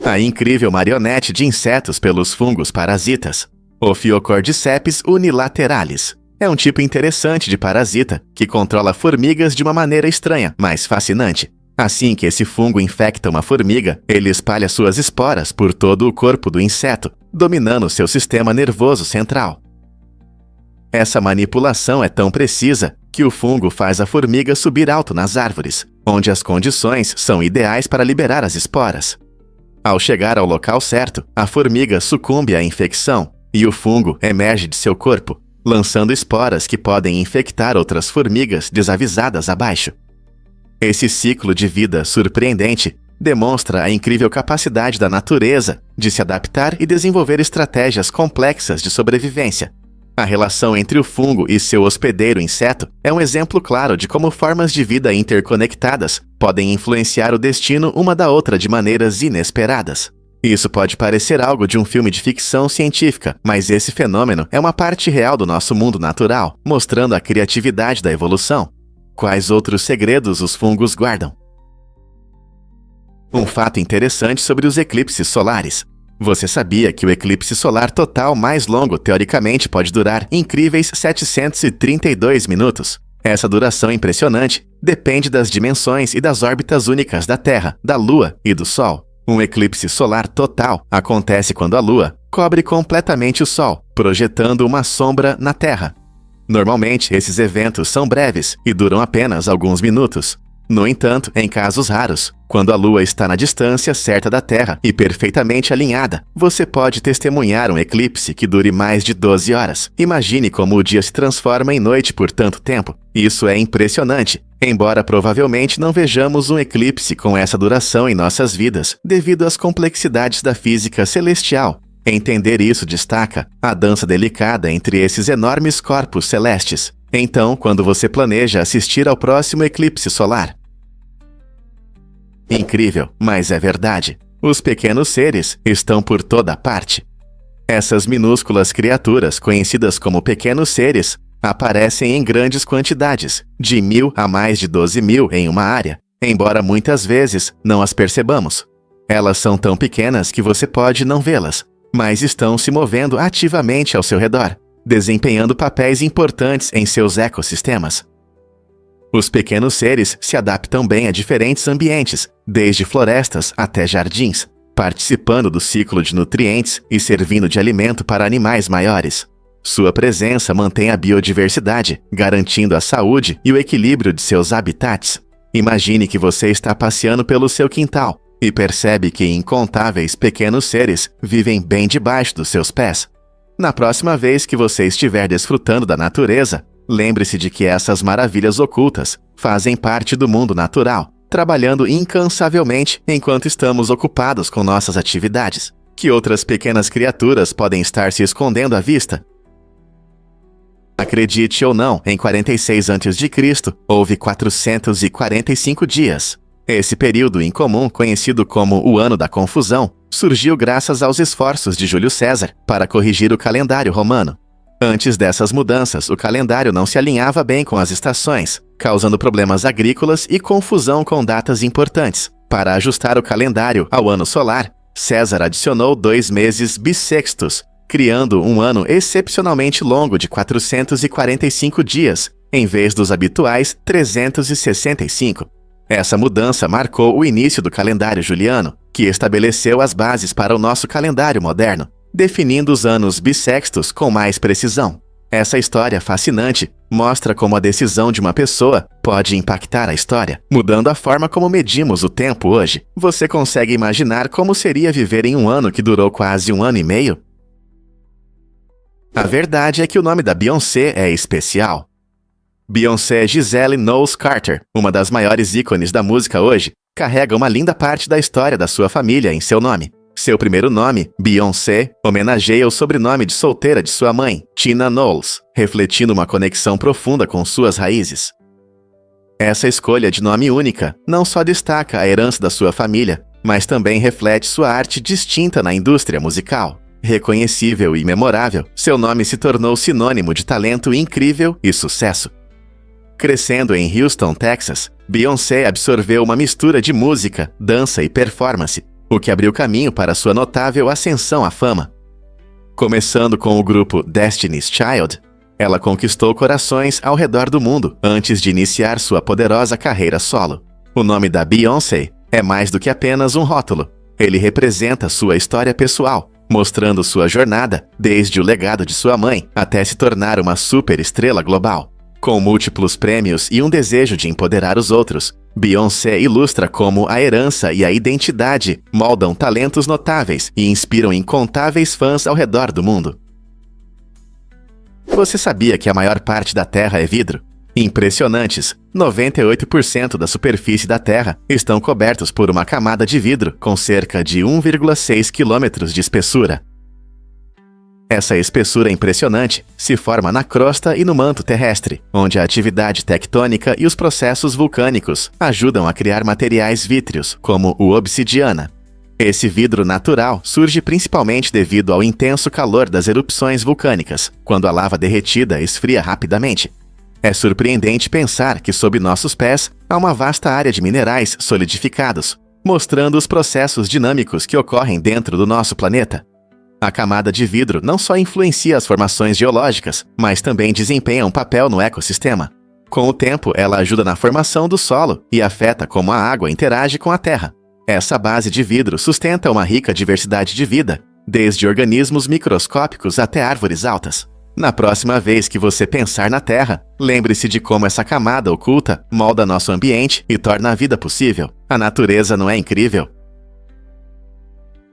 A incrível marionete de insetos pelos fungos parasitas. Ophiocordyceps unilateralis. É um tipo interessante de parasita que controla formigas de uma maneira estranha, mas fascinante. Assim que esse fungo infecta uma formiga, ele espalha suas esporas por todo o corpo do inseto, dominando seu sistema nervoso central. Essa manipulação é tão precisa que o fungo faz a formiga subir alto nas árvores, onde as condições são ideais para liberar as esporas. Ao chegar ao local certo, a formiga sucumbe à infecção e o fungo emerge de seu corpo, lançando esporas que podem infectar outras formigas desavisadas abaixo. Esse ciclo de vida surpreendente demonstra a incrível capacidade da natureza de se adaptar e desenvolver estratégias complexas de sobrevivência. A relação entre o fungo e seu hospedeiro inseto é um exemplo claro de como formas de vida interconectadas podem influenciar o destino uma da outra de maneiras inesperadas. Isso pode parecer algo de um filme de ficção científica, mas esse fenômeno é uma parte real do nosso mundo natural, mostrando a criatividade da evolução. Quais outros segredos os fungos guardam? Um fato interessante sobre os eclipses solares. Você sabia que o eclipse solar total mais longo teoricamente pode durar incríveis 732 minutos? Essa duração impressionante depende das dimensões e das órbitas únicas da Terra, da Lua e do Sol. Um eclipse solar total acontece quando a Lua cobre completamente o Sol, projetando uma sombra na Terra. Normalmente, esses eventos são breves e duram apenas alguns minutos. No entanto, em casos raros, quando a Lua está na distância certa da Terra e perfeitamente alinhada, você pode testemunhar um eclipse que dure mais de 12 horas. Imagine como o dia se transforma em noite por tanto tempo. Isso é impressionante, embora provavelmente não vejamos um eclipse com essa duração em nossas vidas, devido às complexidades da física celestial. Entender isso destaca a dança delicada entre esses enormes corpos celestes. Então, quando você planeja assistir ao próximo eclipse solar. Incrível, mas é verdade. Os pequenos seres estão por toda parte. Essas minúsculas criaturas, conhecidas como pequenos seres, aparecem em grandes quantidades, de 1000 a mais de 12.000 em uma área, embora muitas vezes não as percebamos. Elas são tão pequenas que você pode não vê-las, mas estão se movendo ativamente ao seu redor, desempenhando papéis importantes em seus ecossistemas. Os pequenos seres se adaptam bem a diferentes ambientes, desde florestas até jardins, participando do ciclo de nutrientes e servindo de alimento para animais maiores. Sua presença mantém a biodiversidade, garantindo a saúde e o equilíbrio de seus habitats. Imagine que você está passeando pelo seu quintal e percebe que incontáveis pequenos seres vivem bem debaixo dos seus pés. Na próxima vez que você estiver desfrutando da natureza, lembre-se de que essas maravilhas ocultas fazem parte do mundo natural, trabalhando incansavelmente enquanto estamos ocupados com nossas atividades. Que outras pequenas criaturas podem estar se escondendo à vista? Acredite ou não, em 46 a.C., houve 445 dias. Esse período incomum, conhecido como o Ano da Confusão, surgiu graças aos esforços de Júlio César para corrigir o calendário romano. Antes dessas mudanças, o calendário não se alinhava bem com as estações, causando problemas agrícolas e confusão com datas importantes. Para ajustar o calendário ao ano solar, César adicionou 2 meses bissextos, criando um ano excepcionalmente longo de 445 dias, em vez dos habituais 365. Essa mudança marcou o início do calendário juliano, que estabeleceu as bases para o nosso calendário moderno, definindo os anos bissextos com mais precisão. Essa história fascinante mostra como a decisão de uma pessoa pode impactar a história, mudando a forma como medimos o tempo hoje. Você consegue imaginar como seria viver em um ano que durou quase 1 ano e meio? A verdade é que o nome da Beyoncé é especial. Beyoncé Giselle Knowles Carter, uma das maiores ícones da música hoje, carrega uma linda parte da história da sua família em seu nome. Seu primeiro nome, Beyoncé, homenageia o sobrenome de solteira de sua mãe, Tina Knowles, refletindo uma conexão profunda com suas raízes. Essa escolha de nome única não só destaca a herança da sua família, mas também reflete sua arte distinta na indústria musical. Reconhecível e memorável, seu nome se tornou sinônimo de talento incrível e sucesso. Crescendo em Houston, Texas, Beyoncé absorveu uma mistura de música, dança e performance. o que abriu caminho para sua notável ascensão à fama. Começando com o grupo Destiny's Child, ela conquistou corações ao redor do mundo antes de iniciar sua poderosa carreira solo. O nome da Beyoncé é mais do que apenas um rótulo. Ele representa sua história pessoal, mostrando sua jornada desde o legado de sua mãe até se tornar uma superestrela global. Com múltiplos prêmios e um desejo de empoderar os outros, Beyoncé ilustra como a herança e a identidade moldam talentos notáveis e inspiram incontáveis fãs ao redor do mundo. Você sabia que a maior parte da Terra é vidro? Impressionantes! 98% da superfície da Terra estão cobertos por uma camada de vidro com cerca de 1,6 km de espessura. Essa espessura impressionante se forma na crosta e no manto terrestre, onde a atividade tectônica e os processos vulcânicos ajudam a criar materiais vítreos, como o obsidiana. Esse vidro natural surge principalmente devido ao intenso calor das erupções vulcânicas, quando a lava derretida esfria rapidamente. É surpreendente pensar que sob nossos pés há uma vasta área de minerais solidificados, mostrando os processos dinâmicos que ocorrem dentro do nosso planeta. A camada de vidro não só influencia as formações geológicas, mas também desempenha um papel no ecossistema. Com o tempo, ela ajuda na formação do solo e afeta como a água interage com a terra. Essa base de vidro sustenta uma rica diversidade de vida, desde organismos microscópicos até árvores altas. Na próxima vez que você pensar na Terra, lembre-se de como essa camada oculta molda nosso ambiente e torna a vida possível. A natureza não é incrível?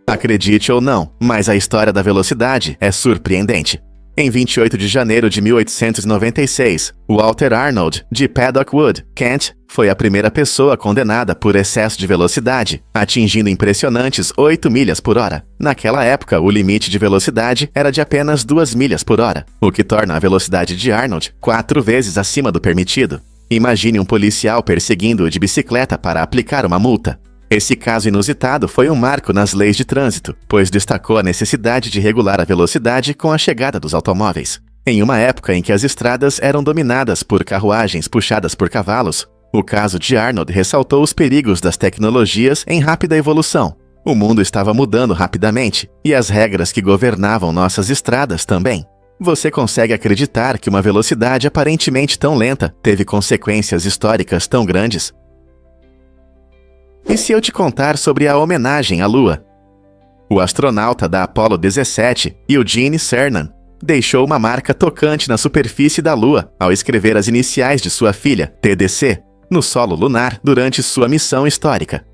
Acredite ou não, mas a história da velocidade é surpreendente. Em 28 de janeiro de 1896, Walter Arnold, de Paddock Wood, Kent, foi a primeira pessoa condenada por excesso de velocidade, atingindo impressionantes 8 milhas por hora. Naquela época, o limite de velocidade era de apenas 2 milhas por hora, o que torna a velocidade de Arnold 4 vezes acima do permitido. Imagine um policial perseguindo-o de bicicleta para aplicar uma multa. Esse caso inusitado foi um marco nas leis de trânsito, pois destacou a necessidade de regular a velocidade com a chegada dos automóveis. Em uma época em que as estradas eram dominadas por carruagens puxadas por cavalos, o caso de Arnold ressaltou os perigos das tecnologias em rápida evolução. O mundo estava mudando rapidamente, e as regras que governavam nossas estradas também. Você consegue acreditar que uma velocidade aparentemente tão lenta teve consequências históricas tão grandes? E se eu te contar sobre a homenagem à Lua? O astronauta da Apollo 17, Eugene Cernan, deixou uma marca tocante na superfície da Lua ao escrever as iniciais de sua filha, TDC, no solo lunar durante sua missão histórica.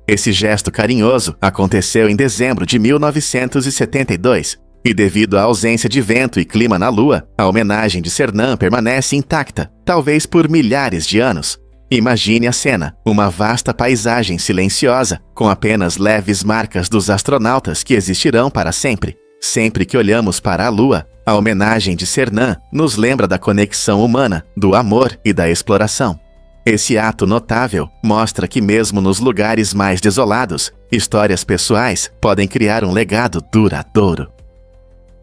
Esse gesto carinhoso aconteceu em dezembro de 1972, e devido à ausência de vento e clima na Lua, a homenagem de Cernan permanece intacta, talvez por milhares de anos. Imagine a cena, uma vasta paisagem silenciosa, com apenas leves marcas dos astronautas que existirão para sempre. Sempre que olhamos para a Lua, a homenagem de Cernan nos lembra da conexão humana, do amor e da exploração. Esse ato notável mostra que mesmo nos lugares mais desolados, histórias pessoais podem criar um legado duradouro.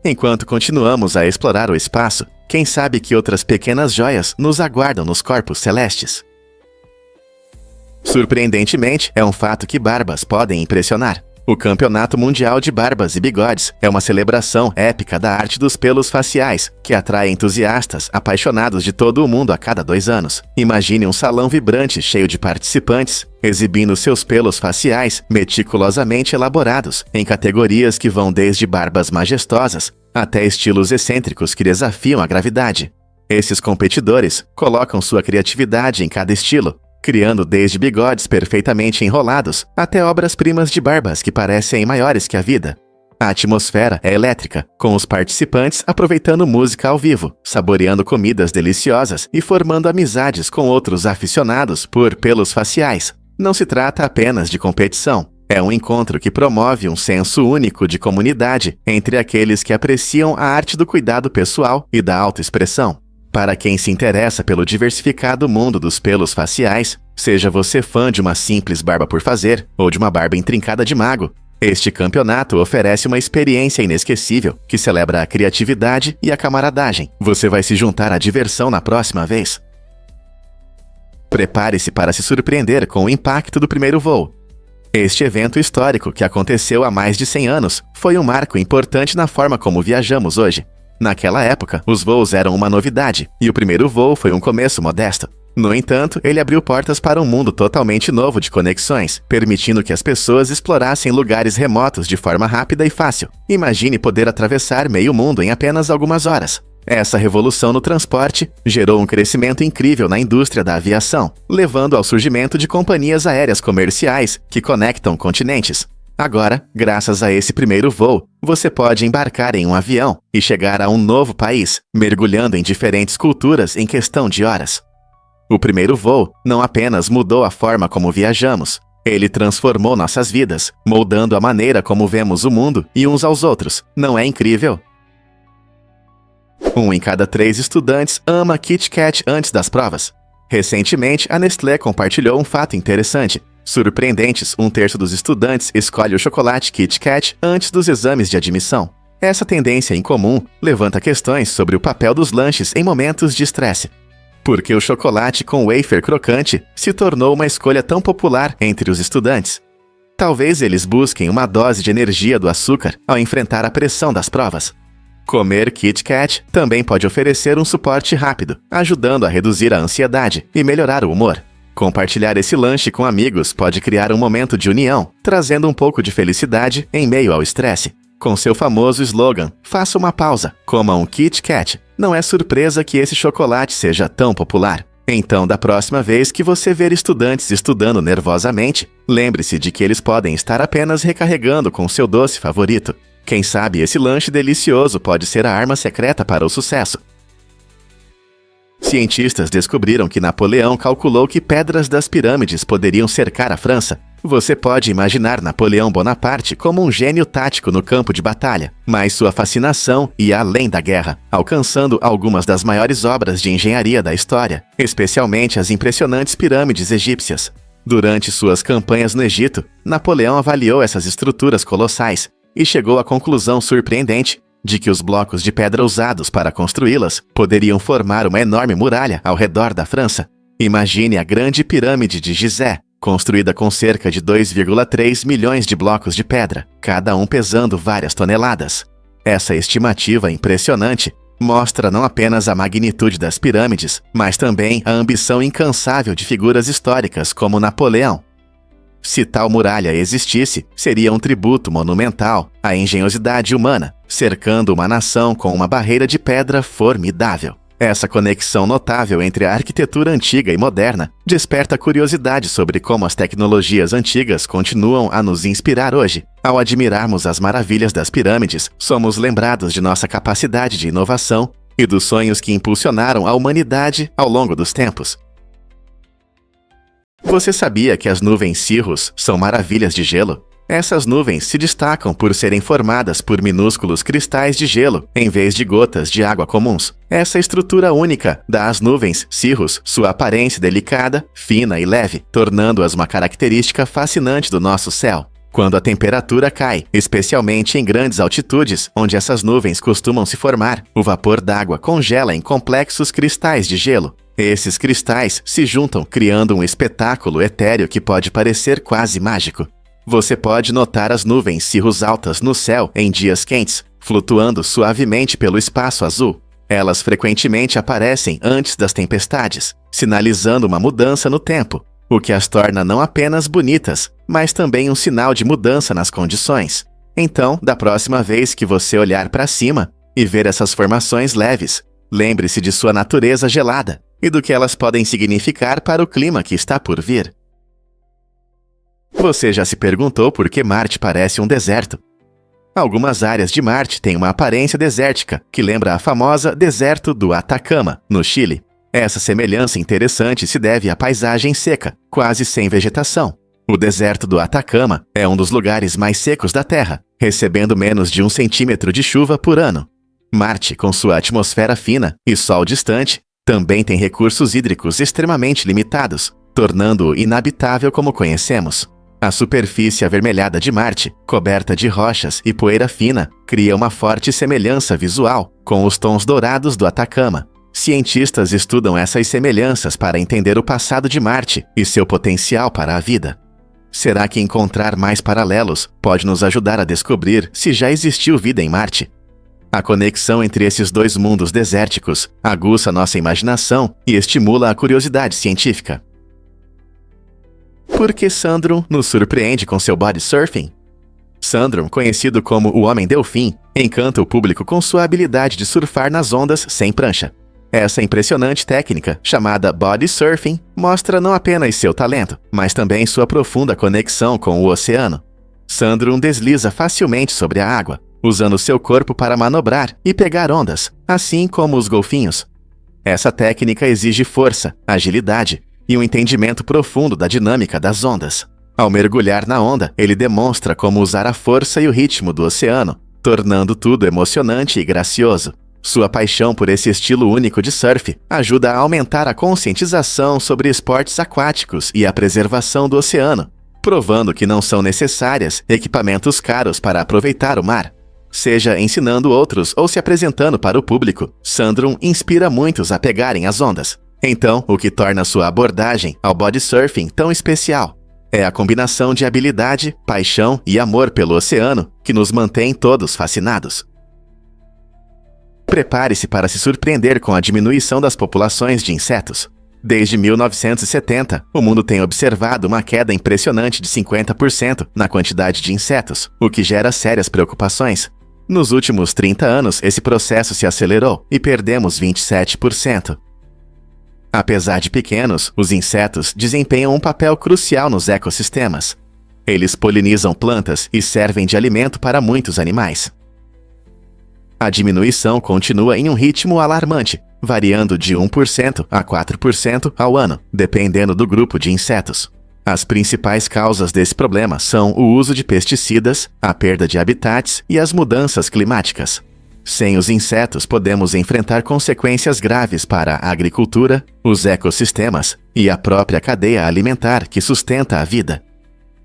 Enquanto continuamos a explorar o espaço, quem sabe que outras pequenas joias nos aguardam nos corpos celestes? Surpreendentemente, é um fato que barbas podem impressionar. O Campeonato Mundial de Barbas e Bigodes é uma celebração épica da arte dos pelos faciais, que atrai entusiastas apaixonados de todo o mundo a cada 2 anos. Imagine um salão vibrante cheio de participantes, exibindo seus pelos faciais meticulosamente elaborados, em categorias que vão desde barbas majestosas até estilos excêntricos que desafiam a gravidade. Esses competidores colocam sua criatividade em cada estilo, criando desde bigodes perfeitamente enrolados até obras-primas de barbas que parecem maiores que a vida. A atmosfera é elétrica, com os participantes aproveitando música ao vivo, saboreando comidas deliciosas e formando amizades com outros aficionados por pelos faciais. Não se trata apenas de competição, é um encontro que promove um senso único de comunidade entre aqueles que apreciam a arte do cuidado pessoal e da autoexpressão. Para quem se interessa pelo diversificado mundo dos pelos faciais, seja você fã de uma simples barba por fazer ou de uma barba intrincada de mago, este campeonato oferece uma experiência inesquecível que celebra a criatividade e a camaradagem. Você vai se juntar à diversão na próxima vez? Prepare-se para se surpreender com o impacto do primeiro voo. Este evento histórico, que aconteceu há mais de 100 anos, foi um marco importante na forma como viajamos hoje. Naquela época, os voos eram uma novidade, e o primeiro voo foi um começo modesto. No entanto, ele abriu portas para um mundo totalmente novo de conexões, permitindo que as pessoas explorassem lugares remotos de forma rápida e fácil. Imagine poder atravessar meio mundo em apenas algumas horas. Essa revolução no transporte gerou um crescimento incrível na indústria da aviação, levando ao surgimento de companhias aéreas comerciais que conectam continentes. Agora, graças a esse primeiro voo, você pode embarcar em um avião e chegar a um novo país, mergulhando em diferentes culturas em questão de horas. O primeiro voo não apenas mudou a forma como viajamos, ele transformou nossas vidas, moldando a maneira como vemos o mundo e uns aos outros. Não é incrível? 1 em cada 3 estudantes ama Kit Kat antes das provas. Recentemente, a Nestlé compartilhou um fato interessante. Surpreendentes, 1/3 dos estudantes escolhe o chocolate Kit Kat antes dos exames de admissão. Essa tendência incomum levanta questões sobre o papel dos lanches em momentos de estresse. Por que o chocolate com wafer crocante se tornou uma escolha tão popular entre os estudantes? Talvez eles busquem uma dose de energia do açúcar ao enfrentar a pressão das provas. Comer Kit Kat também pode oferecer um suporte rápido, ajudando a reduzir a ansiedade e melhorar o humor. Compartilhar esse lanche com amigos pode criar um momento de união, trazendo um pouco de felicidade em meio ao estresse. Com seu famoso slogan, faça uma pausa, coma um Kit Kat. Não é surpresa que esse chocolate seja tão popular. Então, da próxima vez que você ver estudantes estudando nervosamente, lembre-se de que eles podem estar apenas recarregando com seu doce favorito. Quem sabe esse lanche delicioso pode ser a arma secreta para o sucesso. Cientistas descobriram que Napoleão calculou que pedras das pirâmides poderiam cercar a França. Você pode imaginar Napoleão Bonaparte como um gênio tático no campo de batalha, mas sua fascinação ia além da guerra, alcançando algumas das maiores obras de engenharia da história, especialmente as impressionantes pirâmides egípcias. Durante suas campanhas no Egito, Napoleão avaliou essas estruturas colossais e chegou à conclusão surpreendente de que os blocos de pedra usados para construí-las poderiam formar uma enorme muralha ao redor da França. Imagine a Grande Pirâmide de Gizé, construída com cerca de 2,3 milhões de blocos de pedra, cada um pesando várias toneladas. Essa estimativa impressionante mostra não apenas a magnitude das pirâmides, mas também a ambição incansável de figuras históricas como Napoleão. Se tal muralha existisse, seria um tributo monumental à engenhosidade humana, cercando uma nação com uma barreira de pedra formidável. Essa conexão notável entre a arquitetura antiga e moderna desperta curiosidade sobre como as tecnologias antigas continuam a nos inspirar hoje. Ao admirarmos as maravilhas das pirâmides, somos lembrados de nossa capacidade de inovação e dos sonhos que impulsionaram a humanidade ao longo dos tempos. Você sabia que as nuvens cirrus são maravilhas de gelo? Essas nuvens se destacam por serem formadas por minúsculos cristais de gelo, em vez de gotas de água comuns. Essa estrutura única dá às nuvens cirrus sua aparência delicada, fina e leve, tornando-as uma característica fascinante do nosso céu. Quando a temperatura cai, especialmente em grandes altitudes, onde essas nuvens costumam se formar, o vapor d'água congela em complexos cristais de gelo. Esses cristais se juntam, criando um espetáculo etéreo que pode parecer quase mágico. Você pode notar as nuvens cirrus altas no céu em dias quentes, flutuando suavemente pelo espaço azul. Elas frequentemente aparecem antes das tempestades, sinalizando uma mudança no tempo, o que as torna não apenas bonitas, mas também um sinal de mudança nas condições. Então, da próxima vez que você olhar para cima e ver essas formações leves, lembre-se de sua natureza gelada e do que elas podem significar para o clima que está por vir. Você já se perguntou por que Marte parece um deserto? Algumas áreas de Marte têm uma aparência desértica, que lembra a famosa Deserto do Atacama, no Chile. Essa semelhança interessante se deve à paisagem seca, quase sem vegetação. O deserto do Atacama é um dos lugares mais secos da Terra, recebendo menos de 1 centímetro de chuva por ano. Marte, com sua atmosfera fina e Sol distante, também tem recursos hídricos extremamente limitados, tornando-o inabitável como conhecemos. A superfície avermelhada de Marte, coberta de rochas e poeira fina, cria uma forte semelhança visual com os tons dourados do Atacama. Cientistas estudam essas semelhanças para entender o passado de Marte e seu potencial para a vida. Será que encontrar mais paralelos pode nos ajudar a descobrir se já existiu vida em Marte? A conexão entre esses dois mundos desérticos aguça nossa imaginação e estimula a curiosidade científica. Por que Sandrum nos surpreende com seu body surfing? Sandrum, conhecido como o Homem-Delfim, encanta o público com sua habilidade de surfar nas ondas sem prancha. Essa impressionante técnica, chamada body surfing, mostra não apenas seu talento, mas também sua profunda conexão com o oceano. Sandrum desliza facilmente sobre a água, usando seu corpo para manobrar e pegar ondas, assim como os golfinhos. Essa técnica exige força, agilidade e um entendimento profundo da dinâmica das ondas. Ao mergulhar na onda, ele demonstra como usar a força e o ritmo do oceano, tornando tudo emocionante e gracioso. Sua paixão por esse estilo único de surf ajuda a aumentar a conscientização sobre esportes aquáticos e a preservação do oceano, provando que não são necessárias equipamentos caros para aproveitar o mar. Seja ensinando outros ou se apresentando para o público, Sandrum inspira muitos a pegarem as ondas. Então, o que torna sua abordagem ao body surfing tão especial é a combinação de habilidade, paixão e amor pelo oceano que nos mantém todos fascinados. Prepare-se para se surpreender com a diminuição das populações de insetos. Desde 1970, o mundo tem observado uma queda impressionante de 50% na quantidade de insetos, o que gera sérias preocupações. Nos últimos 30 anos, esse processo se acelerou e perdemos 27%. Apesar de pequenos, os insetos desempenham um papel crucial nos ecossistemas. Eles polinizam plantas e servem de alimento para muitos animais. A diminuição continua em um ritmo alarmante, variando de 1% a 4% ao ano, dependendo do grupo de insetos. As principais causas desse problema são o uso de pesticidas, a perda de habitats e as mudanças climáticas. Sem os insetos, podemos enfrentar consequências graves para a agricultura, os ecossistemas e a própria cadeia alimentar que sustenta a vida.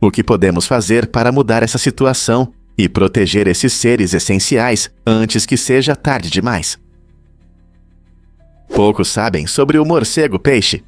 O que podemos fazer para mudar essa situação e proteger esses seres essenciais antes que seja tarde demais? Poucos sabem sobre o morcego-peixe.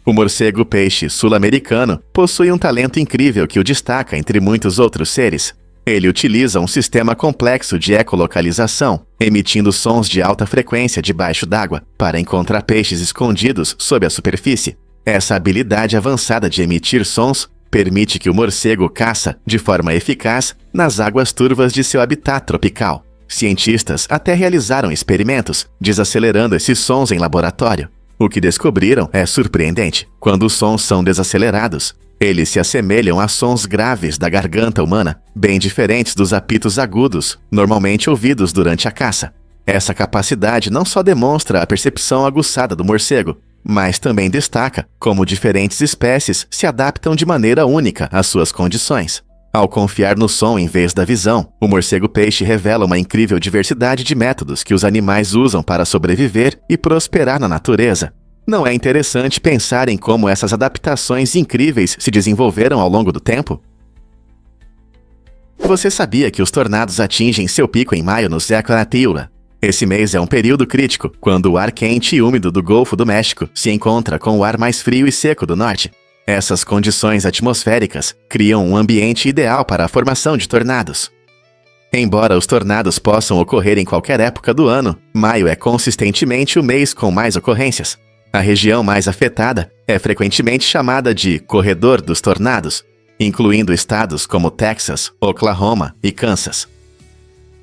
O morcego-peixe sul-americano possui um talento incrível que o destaca entre muitos outros seres. Ele utiliza um sistema complexo de ecolocalização, emitindo sons de alta frequência debaixo d'água, para encontrar peixes escondidos sob a superfície. Essa habilidade avançada de emitir sons permite que o morcego caça de forma eficaz nas águas turvas de seu habitat tropical. Cientistas até realizaram experimentos, desacelerando esses sons em laboratório. O que descobriram é surpreendente. Quando os sons são desacelerados, eles se assemelham a sons graves da garganta humana, bem diferentes dos apitos agudos, normalmente ouvidos durante a caça. Essa capacidade não só demonstra a percepção aguçada do morcego, mas também destaca como diferentes espécies se adaptam de maneira única às suas condições. Ao confiar no som em vez da visão, o morcego-peixe revela uma incrível diversidade de métodos que os animais usam para sobreviver e prosperar na natureza. Não é interessante pensar em como essas adaptações incríveis se desenvolveram ao longo do tempo? Você sabia que os tornados atingem seu pico em maio no século XXI? Esse mês é um período crítico, quando o ar quente e úmido do Golfo do México se encontra com o ar mais frio e seco do norte. Essas condições atmosféricas criam um ambiente ideal para a formação de tornados. Embora os tornados possam ocorrer em qualquer época do ano, maio é consistentemente o mês com mais ocorrências. A região mais afetada é frequentemente chamada de Corredor dos Tornados, incluindo estados como Texas, Oklahoma e Kansas.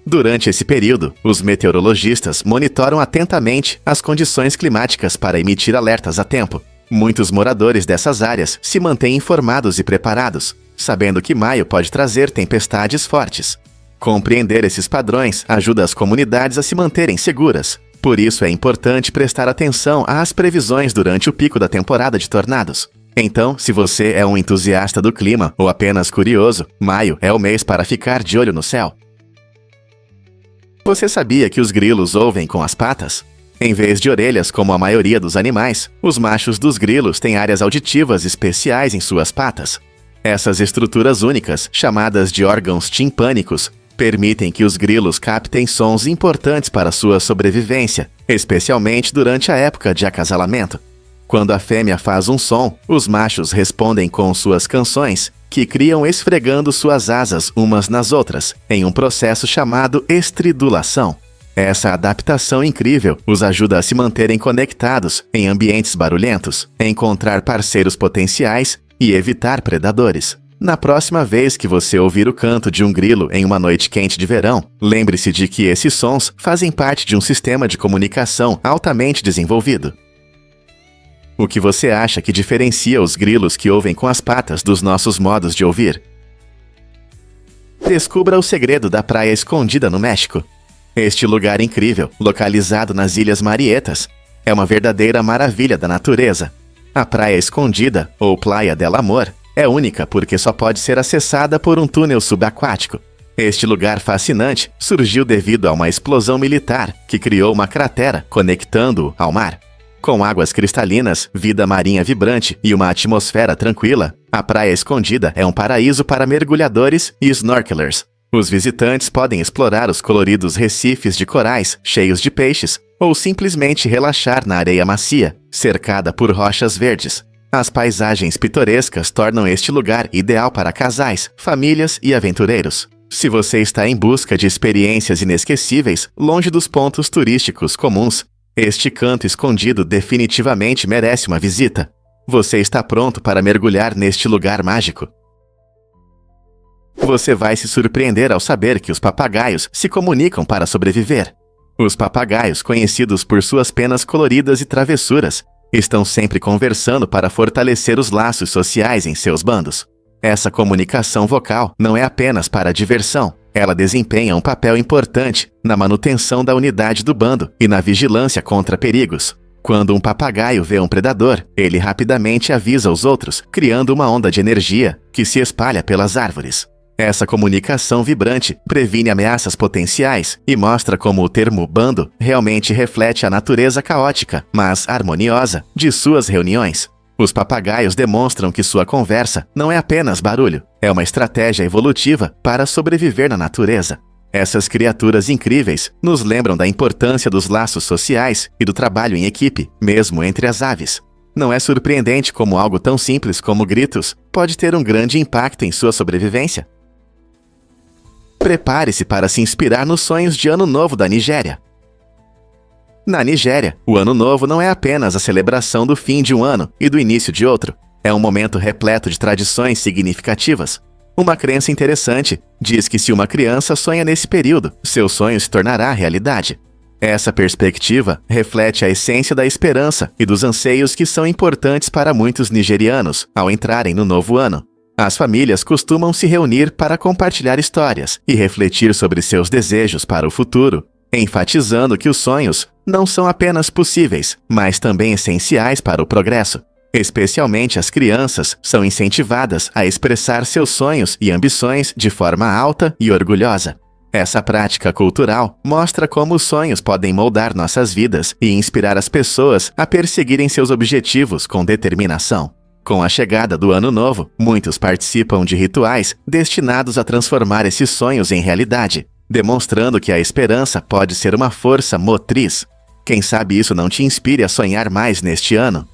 Durante esse período, os meteorologistas monitoram atentamente as condições climáticas para emitir alertas a tempo. Muitos moradores dessas áreas se mantêm informados e preparados, sabendo que maio pode trazer tempestades fortes. Compreender esses padrões ajuda as comunidades a se manterem seguras. Por isso é importante prestar atenção às previsões durante o pico da temporada de tornados. Então, se você é um entusiasta do clima ou apenas curioso, maio é o mês para ficar de olho no céu. Você sabia que os grilos ouvem com as patas? Em vez de orelhas como a maioria dos animais, os machos dos grilos têm áreas auditivas especiais em suas patas. Essas estruturas únicas, chamadas de órgãos timpânicos, permitem que os grilos captem sons importantes para sua sobrevivência, especialmente durante a época de acasalamento. Quando a fêmea faz um som, os machos respondem com suas canções, que criam esfregando suas asas umas nas outras, em um processo chamado estridulação. Essa adaptação incrível os ajuda a se manterem conectados em ambientes barulhentos, encontrar parceiros potenciais e evitar predadores. Na próxima vez que você ouvir o canto de um grilo em uma noite quente de verão, lembre-se de que esses sons fazem parte de um sistema de comunicação altamente desenvolvido. O que você acha que diferencia os grilos que ouvem com as patas dos nossos modos de ouvir? Descubra o segredo da Praia Escondida no México. Este lugar incrível, localizado nas Ilhas Marietas, é uma verdadeira maravilha da natureza. A Praia Escondida, ou Playa del Amor, é única porque só pode ser acessada por um túnel subaquático. Este lugar fascinante surgiu devido a uma explosão militar que criou uma cratera conectando-o ao mar. Com águas cristalinas, vida marinha vibrante e uma atmosfera tranquila, a Praia Escondida é um paraíso para mergulhadores e snorkelers. Os visitantes podem explorar os coloridos recifes de corais cheios de peixes ou simplesmente relaxar na areia macia, cercada por rochas verdes. As paisagens pitorescas tornam este lugar ideal para casais, famílias e aventureiros. Se você está em busca de experiências inesquecíveis, longe dos pontos turísticos comuns, este canto escondido definitivamente merece uma visita. Você está pronto para mergulhar neste lugar mágico? Você vai se surpreender ao saber que os papagaios se comunicam para sobreviver. Os papagaios, conhecidos por suas penas coloridas e travessuras, estão sempre conversando para fortalecer os laços sociais em seus bandos. Essa comunicação vocal não é apenas para a diversão, ela desempenha um papel importante na manutenção da unidade do bando e na vigilância contra perigos. Quando um papagaio vê um predador, ele rapidamente avisa os outros, criando uma onda de energia que se espalha pelas árvores. Essa comunicação vibrante previne ameaças potenciais e mostra como o termo bando realmente reflete a natureza caótica, mas harmoniosa, de suas reuniões. Os papagaios demonstram que sua conversa não é apenas barulho, é uma estratégia evolutiva para sobreviver na natureza. Essas criaturas incríveis nos lembram da importância dos laços sociais e do trabalho em equipe, mesmo entre as aves. Não é surpreendente como algo tão simples como gritos pode ter um grande impacto em sua sobrevivência? Prepare-se para se inspirar nos sonhos de Ano Novo da Nigéria. Na Nigéria, o Ano Novo não é apenas a celebração do fim de um ano e do início de outro. É um momento repleto de tradições significativas. Uma crença interessante diz que se uma criança sonha nesse período, seu sonho se tornará realidade. Essa perspectiva reflete a essência da esperança e dos anseios que são importantes para muitos nigerianos ao entrarem no novo ano. As famílias costumam se reunir para compartilhar histórias e refletir sobre seus desejos para o futuro, enfatizando que os sonhos não são apenas possíveis, mas também essenciais para o progresso. Especialmente as crianças são incentivadas a expressar seus sonhos e ambições de forma alta e orgulhosa. Essa prática cultural mostra como os sonhos podem moldar nossas vidas e inspirar as pessoas a perseguirem seus objetivos com determinação. Com a chegada do Ano Novo, muitos participam de rituais destinados a transformar esses sonhos em realidade, demonstrando que a esperança pode ser uma força motriz. Quem sabe isso não te inspire a sonhar mais neste ano?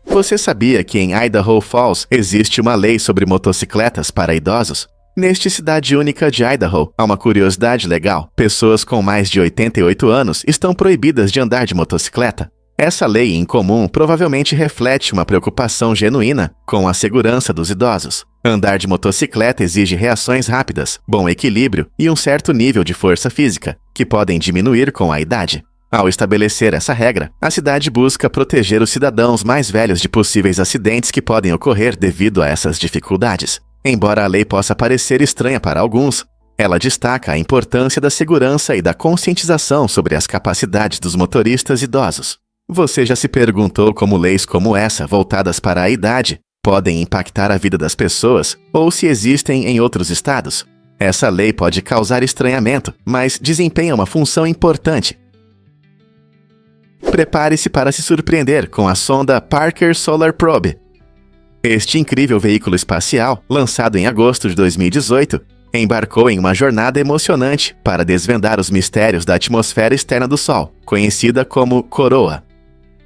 Você sabia que em Idaho Falls existe uma lei sobre motocicletas para idosos? Neste Cidade Única de Idaho, há uma curiosidade legal. Pessoas com mais de 88 anos estão proibidas de andar de motocicleta. Essa lei incomum provavelmente reflete uma preocupação genuína com a segurança dos idosos. Andar de motocicleta exige reações rápidas, bom equilíbrio e um certo nível de força física, que podem diminuir com a idade. Ao estabelecer essa regra, a cidade busca proteger os cidadãos mais velhos de possíveis acidentes que podem ocorrer devido a essas dificuldades. Embora a lei possa parecer estranha para alguns, ela destaca a importância da segurança e da conscientização sobre as capacidades dos motoristas idosos. Você já se perguntou como leis como essa, voltadas para a idade, podem impactar a vida das pessoas ou se existem em outros estados? Essa lei pode causar estranhamento, mas desempenha uma função importante. Prepare-se para se surpreender com a sonda Parker Solar Probe. Este incrível veículo espacial, lançado em agosto de 2018, embarcou em uma jornada emocionante para desvendar os mistérios da atmosfera externa do Sol, conhecida como coroa.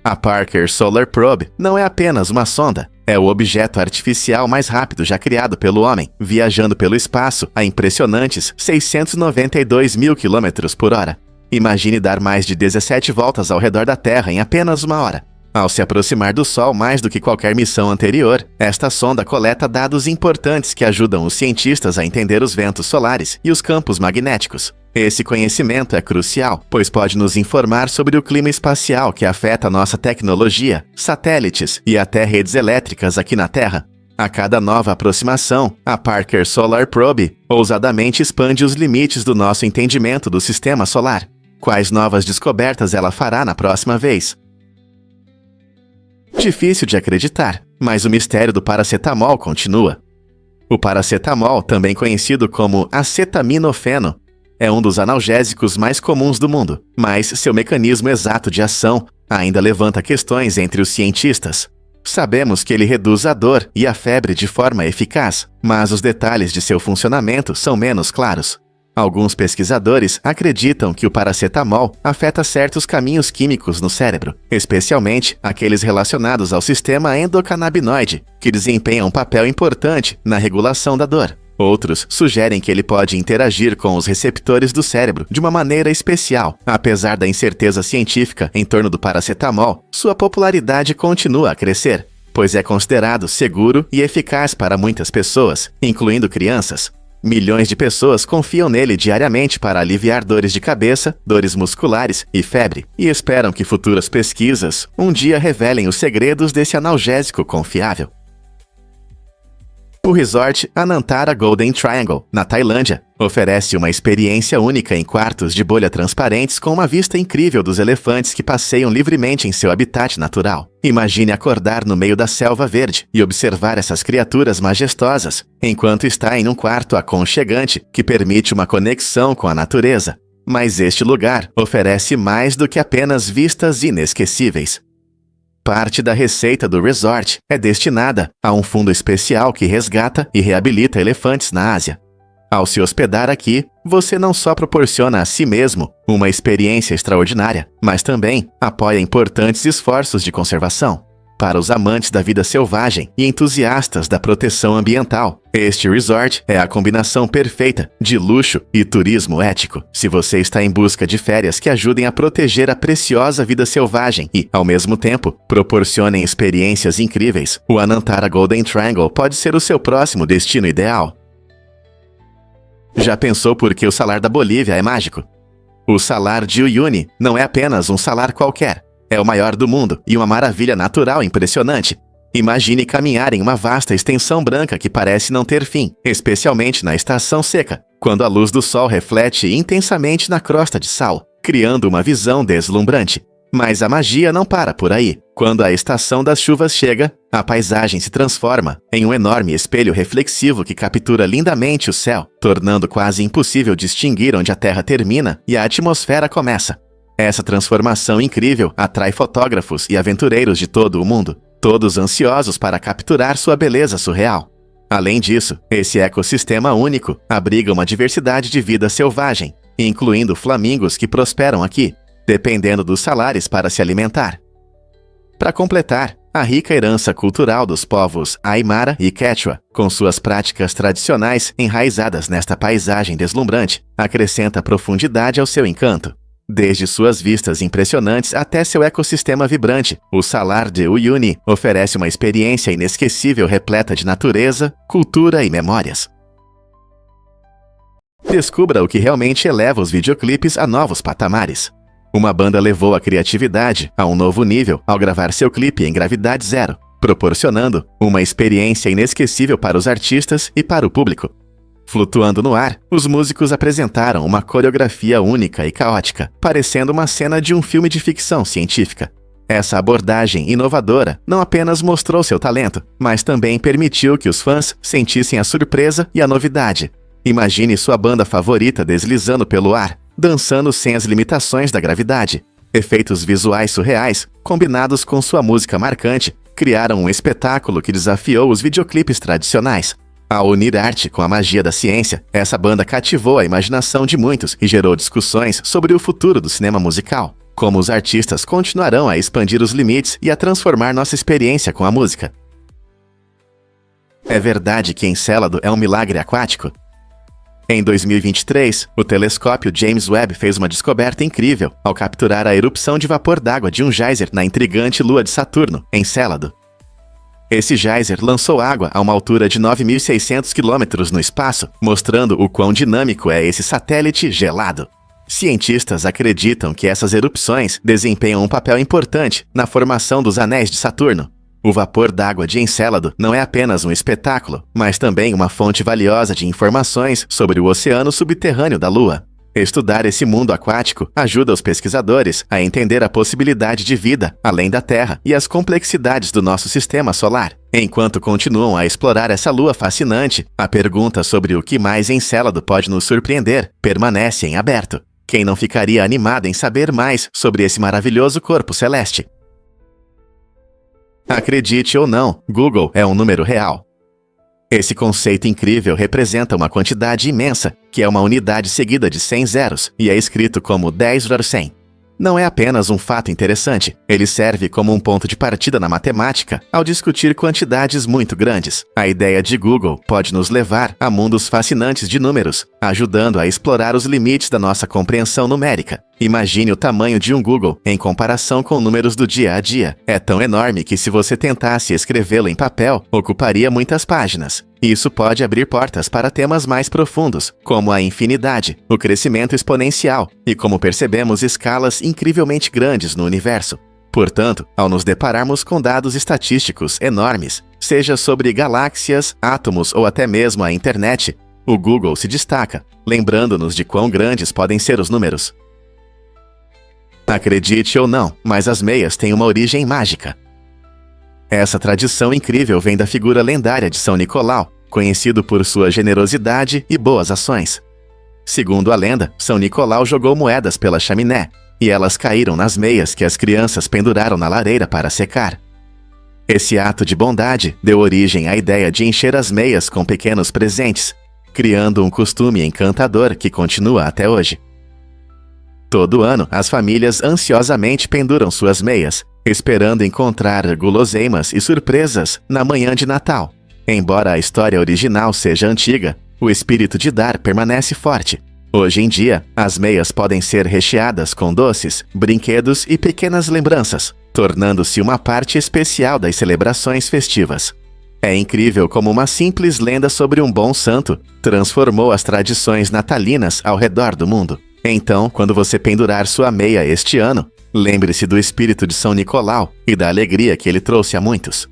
A Parker Solar Probe não é apenas uma sonda, é o objeto artificial mais rápido já criado pelo homem, viajando pelo espaço a impressionantes 692 mil km por hora. Imagine dar mais de 17 voltas ao redor da Terra em apenas uma hora. Ao se aproximar do Sol mais do que qualquer missão anterior, esta sonda coleta dados importantes que ajudam os cientistas a entender os ventos solares e os campos magnéticos. Esse conhecimento é crucial, pois pode nos informar sobre o clima espacial que afeta nossa tecnologia, satélites e até redes elétricas aqui na Terra. A cada nova aproximação, a Parker Solar Probe ousadamente expande os limites do nosso entendimento do sistema solar. Quais novas descobertas ela fará na próxima vez? Difícil de acreditar, mas o mistério do paracetamol continua. O paracetamol, também conhecido como acetaminofeno, é um dos analgésicos mais comuns do mundo, mas seu mecanismo exato de ação ainda levanta questões entre os cientistas. Sabemos que ele reduz a dor e a febre de forma eficaz, mas os detalhes de seu funcionamento são menos claros. Alguns pesquisadores acreditam que o paracetamol afeta certos caminhos químicos no cérebro, especialmente aqueles relacionados ao sistema endocannabinoide, que desempenham um papel importante na regulação da dor. Outros sugerem que ele pode interagir com os receptores do cérebro de uma maneira especial. Apesar da incerteza científica em torno do paracetamol, sua popularidade continua a crescer, pois é considerado seguro e eficaz para muitas pessoas, incluindo crianças. Milhões de pessoas confiam nele diariamente para aliviar dores de cabeça, dores musculares e febre, e esperam que futuras pesquisas um dia revelem os segredos desse analgésico confiável. O resort Anantara Golden Triangle, na Tailândia, oferece uma experiência única em quartos de bolha transparentes com uma vista incrível dos elefantes que passeiam livremente em seu habitat natural. Imagine acordar no meio da selva verde e observar essas criaturas majestosas, enquanto está em um quarto aconchegante que permite uma conexão com a natureza. Mas este lugar oferece mais do que apenas vistas inesquecíveis. Parte da receita do resort é destinada a um fundo especial que resgata e reabilita elefantes na Ásia. Ao se hospedar aqui, você não só proporciona a si mesmo uma experiência extraordinária, mas também apoia importantes esforços de conservação. Para os amantes da vida selvagem e entusiastas da proteção ambiental, este resort é a combinação perfeita de luxo e turismo ético. Se você está em busca de férias que ajudem a proteger a preciosa vida selvagem e, ao mesmo tempo, proporcionem experiências incríveis, o Anantara Golden Triangle pode ser o seu próximo destino ideal. Já pensou por que o salar da Bolívia é mágico? O salar de Uyuni não é apenas um salar qualquer. É o maior do mundo e uma maravilha natural impressionante. Imagine caminhar em uma vasta extensão branca que parece não ter fim, especialmente na estação seca, quando a luz do sol reflete intensamente na crosta de sal, criando uma visão deslumbrante. Mas a magia não para por aí. Quando a estação das chuvas chega, a paisagem se transforma em um enorme espelho reflexivo que captura lindamente o céu, tornando quase impossível distinguir onde a terra termina e a atmosfera começa. Essa transformação incrível atrai fotógrafos e aventureiros de todo o mundo, todos ansiosos para capturar sua beleza surreal. Além disso, esse ecossistema único abriga uma diversidade de vida selvagem, incluindo flamingos que prosperam aqui, dependendo dos salares para se alimentar. Para completar, a rica herança cultural dos povos Aymara e Quechua, com suas práticas tradicionais enraizadas nesta paisagem deslumbrante, acrescenta profundidade ao seu encanto. Desde suas vistas impressionantes até seu ecossistema vibrante, o Salar de Uyuni oferece uma experiência inesquecível repleta de natureza, cultura e memórias. Descubra o que realmente eleva os videoclipes a novos patamares. Uma banda levou a criatividade a um novo nível ao gravar seu clipe em gravidade zero, proporcionando uma experiência inesquecível para os artistas e para o público. Flutuando no ar, os músicos apresentaram uma coreografia única e caótica, parecendo uma cena de um filme de ficção científica. Essa abordagem inovadora não apenas mostrou seu talento, mas também permitiu que os fãs sentissem a surpresa e a novidade. Imagine sua banda favorita deslizando pelo ar, dançando sem as limitações da gravidade. Efeitos visuais surreais, combinados com sua música marcante, criaram um espetáculo que desafiou os videoclipes tradicionais. Ao unir arte com a magia da ciência, essa banda cativou a imaginação de muitos e gerou discussões sobre o futuro do cinema musical. como os artistas continuarão a expandir os limites e a transformar nossa experiência com a música. É verdade que Encélado é um milagre aquático? Em 2023, o telescópio James Webb fez uma descoberta incrível ao capturar a erupção de vapor d'água de um geyser na intrigante lua de Saturno, Encélado. Esse geyser lançou água a uma altura de 9.600 km no espaço, mostrando o quão dinâmico é esse satélite gelado. Cientistas acreditam que essas erupções desempenham um papel importante na formação dos anéis de Saturno. O vapor d'água de Encélado não é apenas um espetáculo, mas também uma fonte valiosa de informações sobre o oceano subterrâneo da Lua. Estudar esse mundo aquático ajuda os pesquisadores a entender a possibilidade de vida além da Terra e as complexidades do nosso sistema solar. Enquanto continuam a explorar essa lua fascinante, a pergunta sobre o que mais Encélado pode nos surpreender permanece em aberto. Quem não ficaria animado em saber mais sobre esse maravilhoso corpo celeste? Acredite ou não, Google é um número real. Esse conceito incrível representa uma quantidade imensa, que é uma unidade seguida de 100 zeros, e é escrito como 10/100. Não é apenas um fato interessante, ele serve como um ponto de partida na matemática ao discutir quantidades muito grandes. A ideia de Google pode nos levar a mundos fascinantes de números, ajudando a explorar os limites da nossa compreensão numérica. Imagine o tamanho de um Google em comparação com números do dia a dia. É tão enorme que se você tentasse escrevê-lo em papel, ocuparia muitas páginas. Isso pode abrir portas para temas mais profundos, como a infinidade, o crescimento exponencial e, como percebemos, escalas incrivelmente grandes no universo. Portanto, ao nos depararmos com dados estatísticos enormes, seja sobre galáxias, átomos ou até mesmo a internet, o Google se destaca, lembrando-nos de quão grandes podem ser os números. Acredite ou não, mas as meias têm uma origem mágica. Essa tradição incrível vem da figura lendária de São Nicolau, conhecido por sua generosidade e boas ações. Segundo a lenda, São Nicolau jogou moedas pela chaminé, e elas caíram nas meias que as crianças penduraram na lareira para secar. Esse ato de bondade deu origem à ideia de encher as meias com pequenos presentes, criando um costume encantador que continua até hoje. Todo ano, as famílias ansiosamente penduram suas meias, esperando encontrar guloseimas e surpresas na manhã de Natal. Embora a história original seja antiga, o espírito de dar permanece forte. Hoje em dia, as meias podem ser recheadas com doces, brinquedos e pequenas lembranças, tornando-se uma parte especial das celebrações festivas. É incrível como uma simples lenda sobre um bom santo transformou as tradições natalinas ao redor do mundo. Então, quando você pendurar sua meia este ano, lembre-se do espírito de São Nicolau e da alegria que ele trouxe a muitos.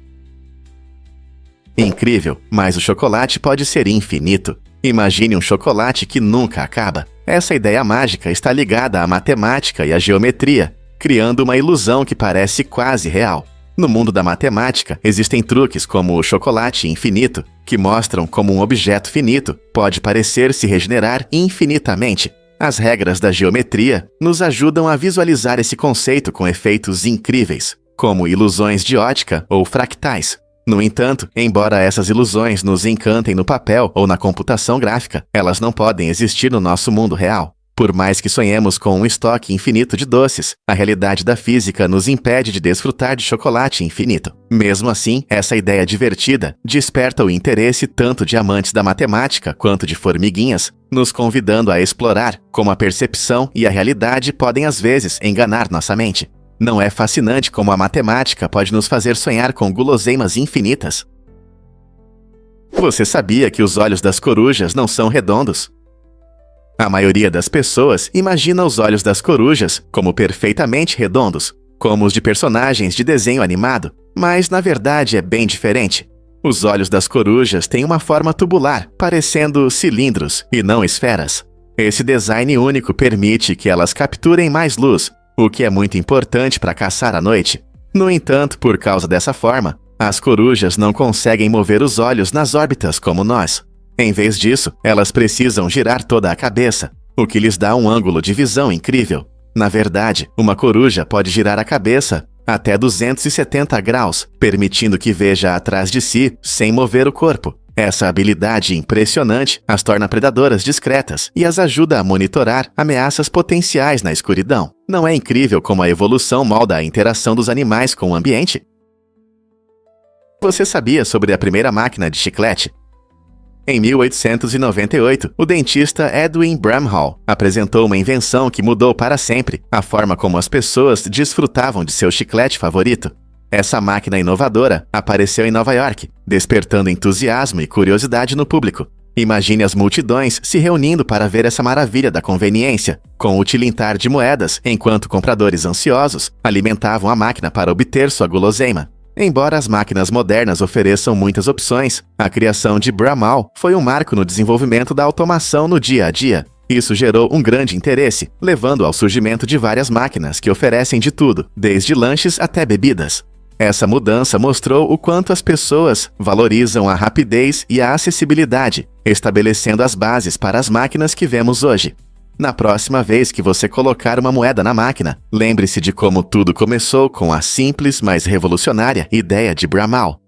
Incrível, mas o chocolate pode ser infinito. Imagine um chocolate que nunca acaba. Essa ideia mágica está ligada à matemática e à geometria, criando uma ilusão que parece quase real. No mundo da matemática, existem truques como o chocolate infinito, que mostram como um objeto finito pode parecer se regenerar infinitamente. As regras da geometria nos ajudam a visualizar esse conceito com efeitos incríveis, como ilusões de ótica ou fractais. No entanto, embora essas ilusões nos encantem no papel ou na computação gráfica, elas não podem existir no nosso mundo real. Por mais que sonhemos com um estoque infinito de doces, a realidade da física nos impede de desfrutar de chocolate infinito. Mesmo assim, essa ideia divertida desperta o interesse tanto de amantes da matemática quanto de formiguinhas, nos convidando a explorar como a percepção e a realidade podem às vezes enganar nossa mente. Não é fascinante como a matemática pode nos fazer sonhar com guloseimas infinitas? Você sabia que os olhos das corujas não são redondos? A maioria das pessoas imagina os olhos das corujas como perfeitamente redondos, como os de personagens de desenho animado, mas na verdade é bem diferente. Os olhos das corujas têm uma forma tubular, parecendo cilindros e não esferas. Esse design único permite que elas capturem mais luz, o que é muito importante para caçar à noite. No entanto, por causa dessa forma, as corujas não conseguem mover os olhos nas órbitas como nós. Em vez disso, elas precisam girar toda a cabeça, o que lhes dá um ângulo de visão incrível. Na verdade, uma coruja pode girar a cabeça até 270 graus, permitindo que veja atrás de si sem mover o corpo. Essa habilidade impressionante as torna predadoras discretas e as ajuda a monitorar ameaças potenciais na escuridão. Não é incrível como a evolução molda a interação dos animais com o ambiente? Você sabia sobre a primeira máquina de chiclete? Em 1898, o dentista Edwin Bramhall apresentou uma invenção que mudou para sempre a forma como as pessoas desfrutavam de seu chiclete favorito. Essa máquina inovadora apareceu em Nova York, despertando entusiasmo e curiosidade no público. Imagine as multidões se reunindo para ver essa maravilha da conveniência, com o tilintar de moedas, enquanto compradores ansiosos alimentavam a máquina para obter sua guloseima. Embora as máquinas modernas ofereçam muitas opções, a criação de Bramhall foi um marco no desenvolvimento da automação no dia a dia. Isso gerou um grande interesse, levando ao surgimento de várias máquinas que oferecem de tudo, desde lanches até bebidas. Essa mudança mostrou o quanto as pessoas valorizam a rapidez e a acessibilidade, estabelecendo as bases para as máquinas que vemos hoje. Na próxima vez que você colocar uma moeda na máquina, lembre-se de como tudo começou com a simples, mas revolucionária ideia de Bramhall.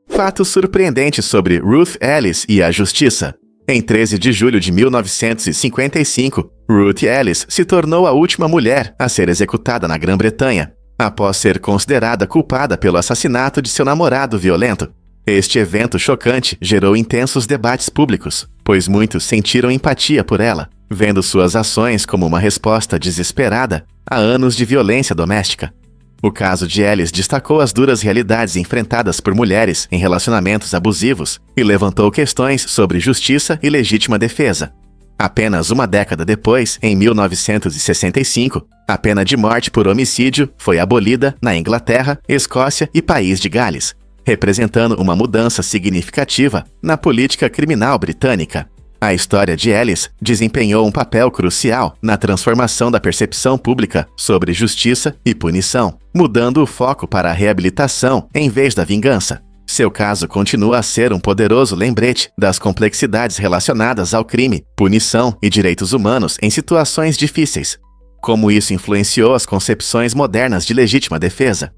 Fatos surpreendentes sobre Ruth Ellis e a justiça. Em 13 de julho de 1955, Ruth Ellis se tornou a última mulher a ser executada na Grã-Bretanha, após ser considerada culpada pelo assassinato de seu namorado violento. Este evento chocante gerou intensos debates públicos, pois muitos sentiram empatia por ela, vendo suas ações como uma resposta desesperada a anos de violência doméstica. O caso de Ellis destacou as duras realidades enfrentadas por mulheres em relacionamentos abusivos e levantou questões sobre justiça e legítima defesa. Apenas uma década depois, em 1965, a pena de morte por homicídio foi abolida na Inglaterra, Escócia e País de Gales, representando uma mudança significativa na política criminal britânica. A história de Ellis desempenhou um papel crucial na transformação da percepção pública sobre justiça e punição, mudando o foco para a reabilitação em vez da vingança. Seu caso continua a ser um poderoso lembrete das complexidades relacionadas ao crime, punição e direitos humanos em situações difíceis. Como isso influenciou as concepções modernas de legítima defesa.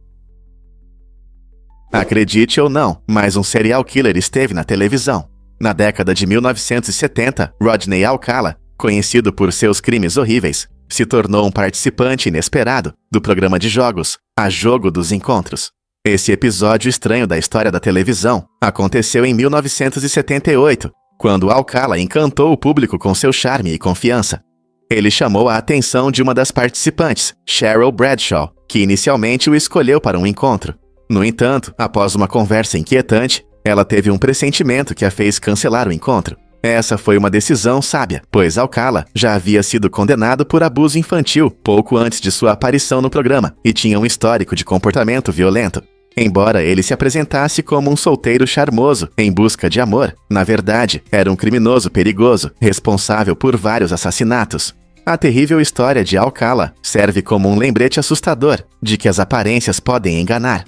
Acredite ou não, mas um serial killer esteve na televisão. Na década de 1970, Rodney Alcala, conhecido por seus crimes horríveis, se tornou um participante inesperado do programa de jogos, A Jogo dos Encontros. Esse episódio estranho da história da televisão aconteceu em 1978, quando Alcala encantou o público com seu charme e confiança. Ele chamou a atenção de uma das participantes, Cheryl Bradshaw, que inicialmente o escolheu para um encontro. No entanto, após uma conversa inquietante, ela teve um pressentimento que a fez cancelar o encontro. Essa foi uma decisão sábia, pois Alcala já havia sido condenado por abuso infantil pouco antes de sua aparição no programa e tinha um histórico de comportamento violento. Embora ele se apresentasse como um solteiro charmoso em busca de amor, na verdade, era um criminoso perigoso, responsável por vários assassinatos. A terrível história de Alcala serve como um lembrete assustador de que as aparências podem enganar.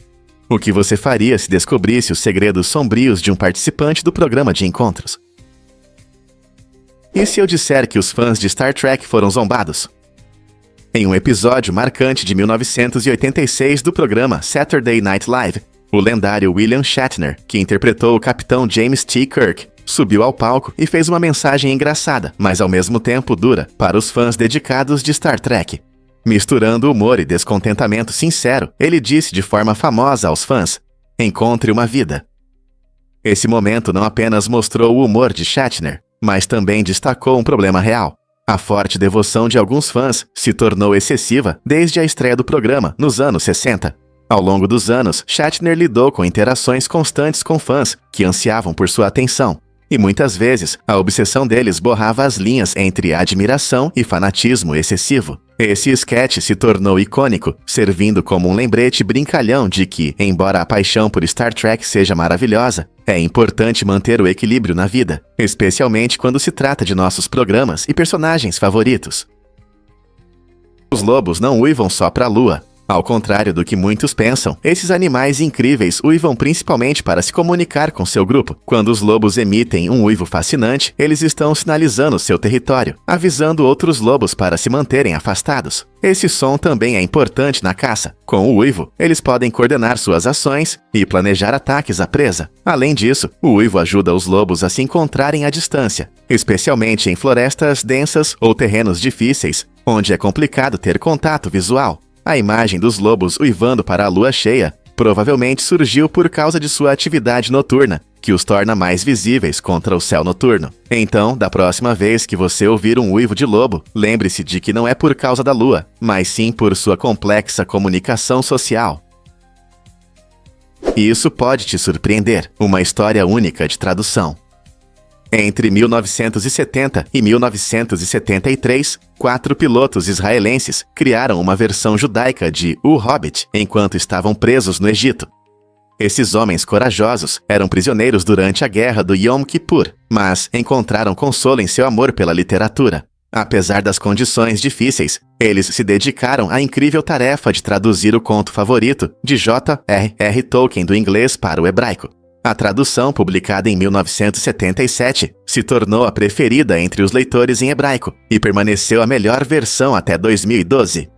O que você faria se descobrisse os segredos sombrios de um participante do programa de encontros? E se eu disser que os fãs de Star Trek foram zombados? Em um episódio marcante de 1986 do programa Saturday Night Live, o lendário William Shatner, que interpretou o capitão James T. Kirk, subiu ao palco e fez uma mensagem engraçada, mas ao mesmo tempo dura, para os fãs dedicados de Star Trek. Misturando humor e descontentamento sincero, ele disse de forma famosa aos fãs: "Encontre uma vida." Esse momento não apenas mostrou o humor de Shatner, mas também destacou um problema real. A forte devoção de alguns fãs se tornou excessiva desde a estreia do programa, nos anos 60. Ao longo dos anos, Shatner lidou com interações constantes com fãs que ansiavam por sua atenção. E muitas vezes, a obsessão deles borrava as linhas entre admiração e fanatismo excessivo. Esse esquete se tornou icônico, servindo como um lembrete brincalhão de que, embora a paixão por Star Trek seja maravilhosa, é importante manter o equilíbrio na vida, especialmente quando se trata de nossos programas e personagens favoritos. Os lobos não uivam só para a lua. Ao contrário do que muitos pensam, esses animais incríveis uivam principalmente para se comunicar com seu grupo. Quando os lobos emitem um uivo fascinante, eles estão sinalizando seu território, avisando outros lobos para se manterem afastados. Esse som também é importante na caça. Com o uivo, eles podem coordenar suas ações e planejar ataques à presa. Além disso, o uivo ajuda os lobos a se encontrarem à distância, especialmente em florestas densas ou terrenos difíceis, onde é complicado ter contato visual. A imagem dos lobos uivando para a lua cheia provavelmente surgiu por causa de sua atividade noturna, que os torna mais visíveis contra o céu noturno. Então, da próxima vez que você ouvir um uivo de lobo, lembre-se de que não é por causa da lua, mas sim por sua complexa comunicação social. E isso pode te surpreender, uma história única de tradução. Entre 1970 e 1973, 4 pilotos israelenses criaram uma versão judaica de O Hobbit enquanto estavam presos no Egito. Esses homens corajosos eram prisioneiros durante a guerra do Yom Kippur, mas encontraram consolo em seu amor pela literatura. Apesar das condições difíceis, eles se dedicaram à incrível tarefa de traduzir o conto favorito de J.R.R. Tolkien do inglês para o hebraico. A tradução, publicada em 1977, se tornou a preferida entre os leitores em hebraico e permaneceu a melhor versão até 2012.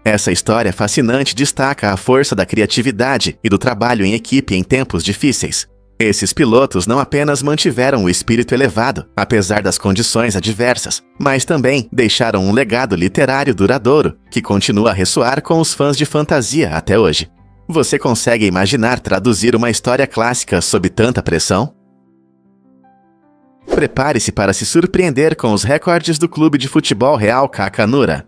Essa história fascinante destaca a força da criatividade e do trabalho em equipe em tempos difíceis. Esses pilotos não apenas mantiveram o espírito elevado, apesar das condições adversas, mas também deixaram um legado literário duradouro, que continua a ressoar com os fãs de fantasia até hoje. Você consegue imaginar traduzir uma história clássica sob tanta pressão? Prepare-se para se surpreender com os recordes do Clube de Futebol Real Kakanura.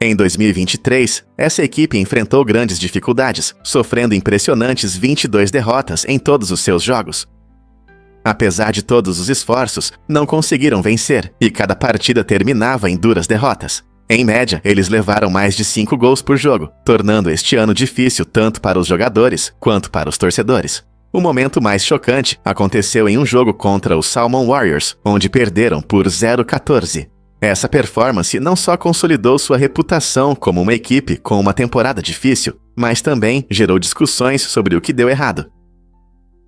Em 2023, essa equipe enfrentou grandes dificuldades, sofrendo impressionantes 22 derrotas em todos os seus jogos. Apesar de todos os esforços, não conseguiram vencer, e cada partida terminava em duras derrotas. Em média, eles levaram mais de 5 gols por jogo, tornando este ano difícil tanto para os jogadores quanto para os torcedores. O momento mais chocante aconteceu em um jogo contra os Salmon Warriors, onde perderam por 0-14. Essa performance não só consolidou sua reputação como uma equipe com uma temporada difícil, mas também gerou discussões sobre o que deu errado.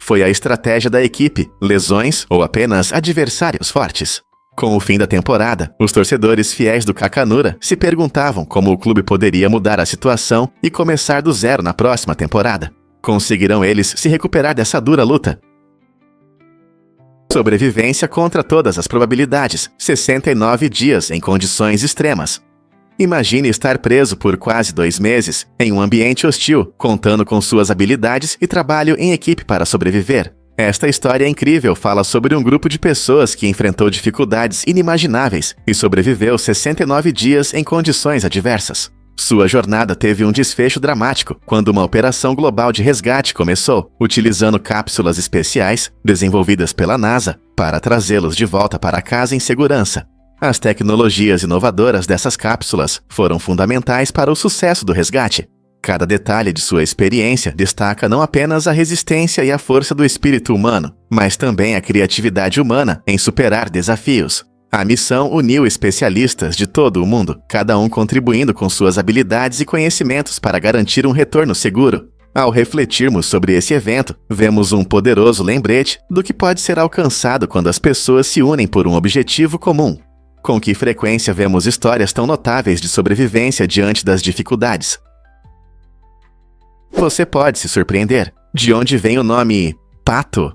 Foi a estratégia da equipe, lesões ou apenas adversários fortes? Com o fim da temporada, os torcedores fiéis do Kakanura se perguntavam como o clube poderia mudar a situação e começar do zero na próxima temporada. Conseguirão eles se recuperar dessa dura luta? Sobrevivência contra todas as probabilidades, 69 dias em condições extremas. Imagine estar preso por quase 2 meses, em um ambiente hostil, contando com suas habilidades e trabalho em equipe para sobreviver. Esta história incrível fala sobre um grupo de pessoas que enfrentou dificuldades inimagináveis e sobreviveu 69 dias em condições adversas. Sua jornada teve um desfecho dramático quando uma operação global de resgate começou, utilizando cápsulas especiais desenvolvidas pela NASA para trazê-los de volta para casa em segurança. As tecnologias inovadoras dessas cápsulas foram fundamentais para o sucesso do resgate. Cada detalhe de sua experiência destaca não apenas a resistência e a força do espírito humano, mas também a criatividade humana em superar desafios. A missão uniu especialistas de todo o mundo, cada um contribuindo com suas habilidades e conhecimentos para garantir um retorno seguro. Ao refletirmos sobre esse evento, vemos um poderoso lembrete do que pode ser alcançado quando as pessoas se unem por um objetivo comum. Com que frequência vemos histórias tão notáveis de sobrevivência diante das dificuldades? Você pode se surpreender. De onde vem o nome pato?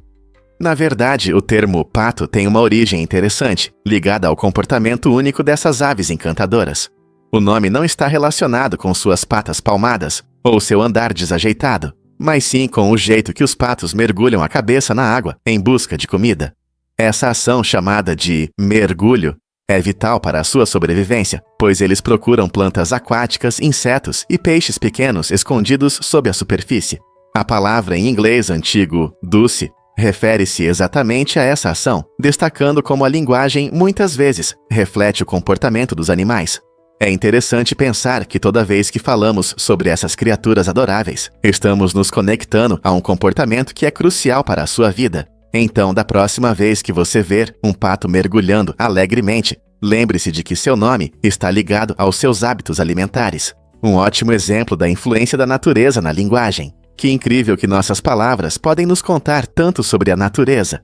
Na verdade, o termo pato tem uma origem interessante, ligada ao comportamento único dessas aves encantadoras. O nome não está relacionado com suas patas palmadas ou seu andar desajeitado, mas sim com o jeito que os patos mergulham a cabeça na água em busca de comida. Essa ação, chamada de mergulho, é vital para a sua sobrevivência, pois eles procuram plantas aquáticas, insetos e peixes pequenos escondidos sob a superfície. A palavra em inglês antigo, dulce, refere-se exatamente a essa ação, destacando como a linguagem, muitas vezes, reflete o comportamento dos animais. É interessante pensar que toda vez que falamos sobre essas criaturas adoráveis, estamos nos conectando a um comportamento que é crucial para a sua vida. Então, da próxima vez que você ver um pato mergulhando alegremente, lembre-se de que seu nome está ligado aos seus hábitos alimentares. Um ótimo exemplo da influência da natureza na linguagem. Que incrível que nossas palavras podem nos contar tanto sobre a natureza.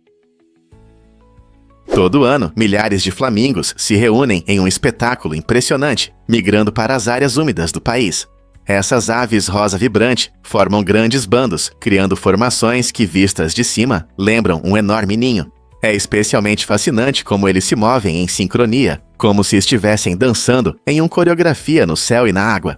Todo ano, milhares de flamingos se reúnem em um espetáculo impressionante, migrando para as áreas úmidas do país. Essas aves rosa vibrante formam grandes bandos, criando formações que, vistas de cima, lembram um enorme ninho. É especialmente fascinante como eles se movem em sincronia, como se estivessem dançando em uma coreografia no céu e na água.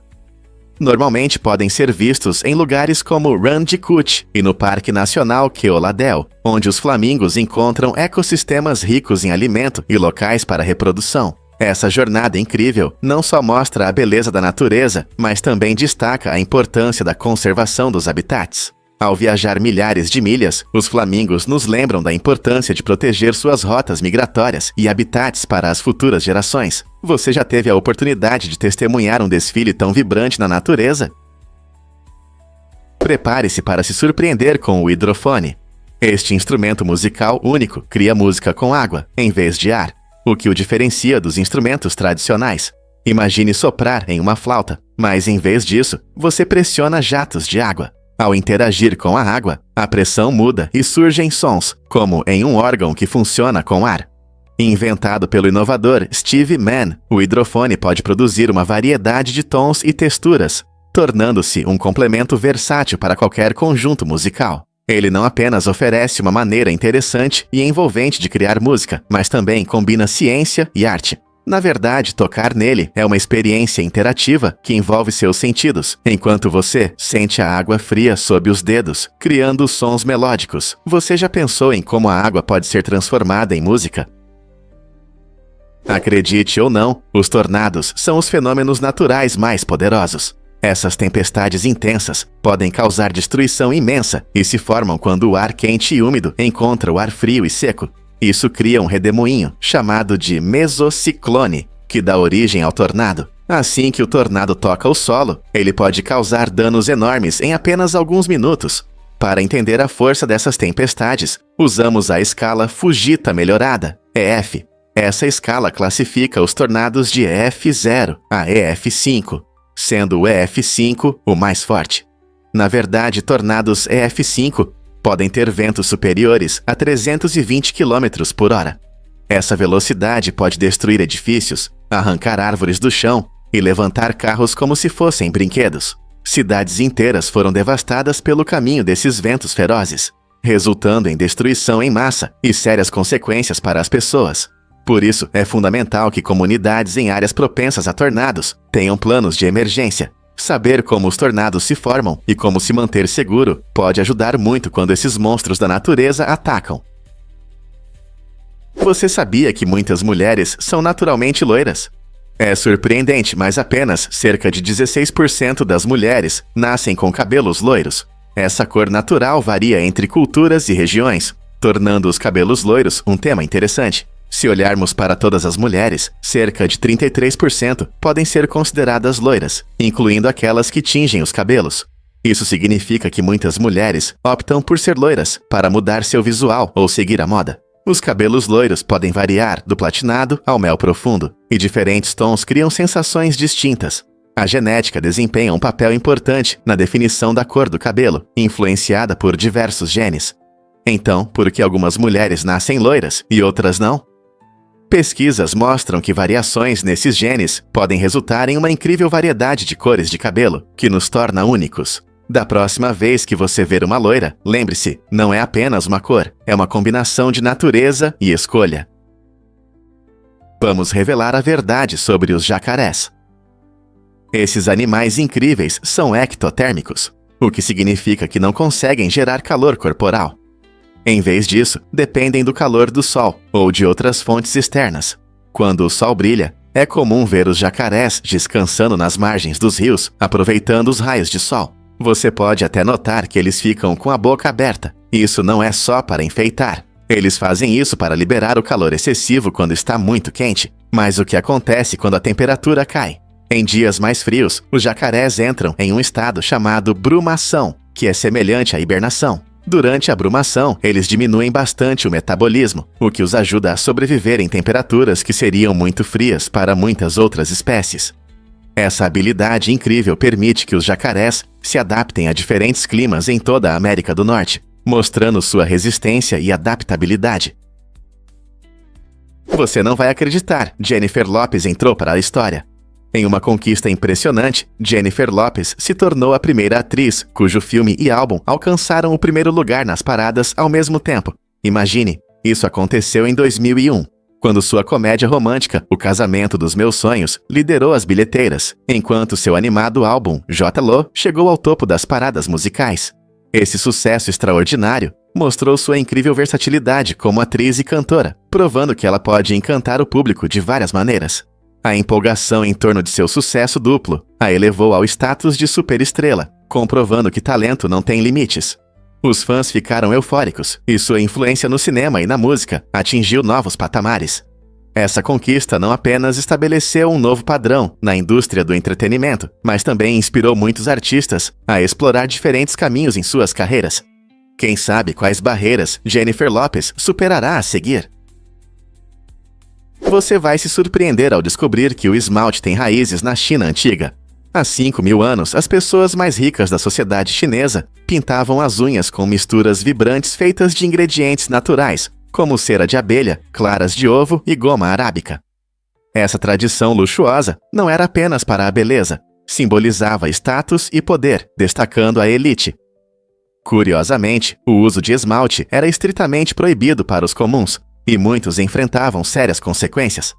Normalmente podem ser vistos em lugares como Ranjikut e no Parque Nacional Keoladeo, onde os flamingos encontram ecossistemas ricos em alimento e locais para reprodução. Essa jornada incrível não só mostra a beleza da natureza, mas também destaca a importância da conservação dos habitats. Ao viajar milhares de milhas, os flamingos nos lembram da importância de proteger suas rotas migratórias e habitats para as futuras gerações. Você já teve a oportunidade de testemunhar um desfile tão vibrante na natureza? Prepare-se para se surpreender com o hidrofone. Este instrumento musical único cria música com água, em vez de ar, o que o diferencia dos instrumentos tradicionais. Imagine soprar em uma flauta, mas em vez disso, você pressiona jatos de água. Ao interagir com a água, a pressão muda e surgem sons, como em um órgão que funciona com ar. Inventado pelo inovador Steve Mann, o hidrofone pode produzir uma variedade de tons e texturas, tornando-se um complemento versátil para qualquer conjunto musical. Ele não apenas oferece uma maneira interessante e envolvente de criar música, mas também combina ciência e arte. Na verdade, tocar nele é uma experiência interativa que envolve seus sentidos, enquanto você sente a água fria sob os dedos, criando sons melódicos. Você já pensou em como a água pode ser transformada em música? Acredite ou não, os tornados são os fenômenos naturais mais poderosos. Essas tempestades intensas podem causar destruição imensa e se formam quando o ar quente e úmido encontra o ar frio e seco. Isso cria um redemoinho, chamado de mesociclone, que dá origem ao tornado. Assim que o tornado toca o solo, ele pode causar danos enormes em apenas alguns minutos. Para entender a força dessas tempestades, usamos a escala Fujita melhorada, EF. Essa escala classifica os tornados de EF0 a EF5, sendo o EF5 o mais forte. Na verdade, tornados EF5 podem ter ventos superiores a 320 km por hora. Essa velocidade pode destruir edifícios, arrancar árvores do chão e levantar carros como se fossem brinquedos. Cidades inteiras foram devastadas pelo caminho desses ventos ferozes, resultando em destruição em massa e sérias consequências para as pessoas. Por isso, é fundamental que comunidades em áreas propensas a tornados tenham planos de emergência. Saber como os tornados se formam e como se manter seguro pode ajudar muito quando esses monstros da natureza atacam. Você sabia que muitas mulheres são naturalmente loiras? É surpreendente, mas apenas cerca de 16% das mulheres nascem com cabelos loiros. Essa cor natural varia entre culturas e regiões, tornando os cabelos loiros um tema interessante. Se olharmos para todas as mulheres, cerca de 33% podem ser consideradas loiras, incluindo aquelas que tingem os cabelos. Isso significa que muitas mulheres optam por ser loiras para mudar seu visual ou seguir a moda. Os cabelos loiros podem variar do platinado ao mel profundo, e diferentes tons criam sensações distintas. A genética desempenha um papel importante na definição da cor do cabelo, influenciada por diversos genes. Então, por que algumas mulheres nascem loiras e outras não? Pesquisas mostram que variações nesses genes podem resultar em uma incrível variedade de cores de cabelo, que nos torna únicos. Da próxima vez que você ver uma loira, lembre-se, não é apenas uma cor, é uma combinação de natureza e escolha. Vamos revelar a verdade sobre os jacarés. Esses animais incríveis são ectotérmicos, o que significa que não conseguem gerar calor corporal. Em vez disso, dependem do calor do sol ou de outras fontes externas. Quando o sol brilha, é comum ver os jacarés descansando nas margens dos rios, aproveitando os raios de sol. Você pode até notar que eles ficam com a boca aberta. Isso não é só para enfeitar. Eles fazem isso para liberar o calor excessivo quando está muito quente. Mas o que acontece quando a temperatura cai? Em dias mais frios, os jacarés entram em um estado chamado brumação, que é semelhante à hibernação. Durante a brumação, eles diminuem bastante o metabolismo, o que os ajuda a sobreviver em temperaturas que seriam muito frias para muitas outras espécies. Essa habilidade incrível permite que os jacarés se adaptem a diferentes climas em toda a América do Norte, mostrando sua resistência e adaptabilidade. Você não vai acreditar, Jennifer Lopez entrou para a história. Em uma conquista impressionante, Jennifer Lopez se tornou a primeira atriz cujo filme e álbum alcançaram o primeiro lugar nas paradas ao mesmo tempo. Imagine, isso aconteceu em 2001. quando sua comédia romântica, O Casamento dos Meus Sonhos, liderou as bilheteiras, enquanto seu animado álbum, J.Lo, chegou ao topo das paradas musicais. Esse sucesso extraordinário mostrou sua incrível versatilidade como atriz e cantora, provando que ela pode encantar o público de várias maneiras. A empolgação em torno de seu sucesso duplo a elevou ao status de superestrela, comprovando que talento não tem limites. Os fãs ficaram eufóricos e sua influência no cinema e na música atingiu novos patamares. Essa conquista não apenas estabeleceu um novo padrão na indústria do entretenimento, mas também inspirou muitos artistas a explorar diferentes caminhos em suas carreiras. Quem sabe quais barreiras Jennifer Lopez superará a seguir? Você vai se surpreender ao descobrir que o esmalte tem raízes na China antiga. Há 5.000 anos, as pessoas mais ricas da sociedade chinesa pintavam as unhas com misturas vibrantes feitas de ingredientes naturais, como cera de abelha, claras de ovo e goma arábica. Essa tradição luxuosa não era apenas para a beleza, simbolizava status e poder, destacando a elite. Curiosamente, o uso de esmalte era estritamente proibido para os comuns, e muitos enfrentavam sérias consequências.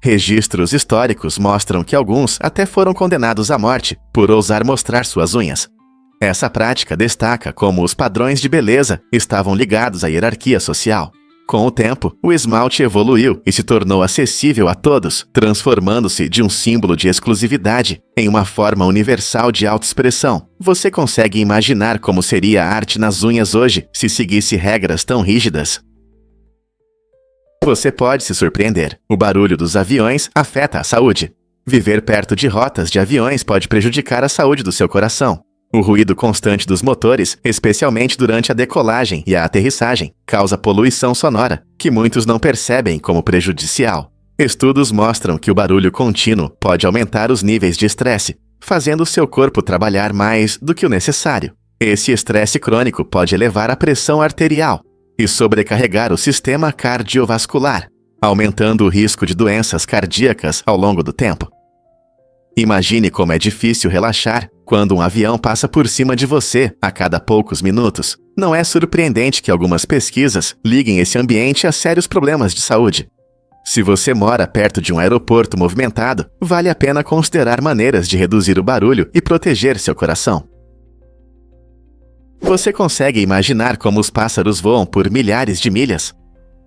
Registros históricos mostram que alguns até foram condenados à morte por ousar mostrar suas unhas. Essa prática destaca como os padrões de beleza estavam ligados à hierarquia social. Com o tempo, o esmalte evoluiu e se tornou acessível a todos, transformando-se de um símbolo de exclusividade em uma forma universal de autoexpressão. Você consegue imaginar como seria a arte nas unhas hoje se seguisse regras tão rígidas? Você pode se surpreender. O barulho dos aviões afeta a saúde. Viver perto de rotas de aviões pode prejudicar a saúde do seu coração. O ruído constante dos motores, especialmente durante a decolagem e a aterrissagem, causa poluição sonora, que muitos não percebem como prejudicial. Estudos mostram que o barulho contínuo pode aumentar os níveis de estresse, fazendo seu corpo trabalhar mais do que o necessário. Esse estresse crônico pode elevar a pressão arterial e sobrecarregar o sistema cardiovascular, aumentando o risco de doenças cardíacas ao longo do tempo. Imagine como é difícil relaxar quando um avião passa por cima de você a cada poucos minutos. Não é surpreendente que algumas pesquisas liguem esse ambiente a sérios problemas de saúde. Se você mora perto de um aeroporto movimentado, vale a pena considerar maneiras de reduzir o barulho e proteger seu coração. Você consegue imaginar como os pássaros voam por milhares de milhas?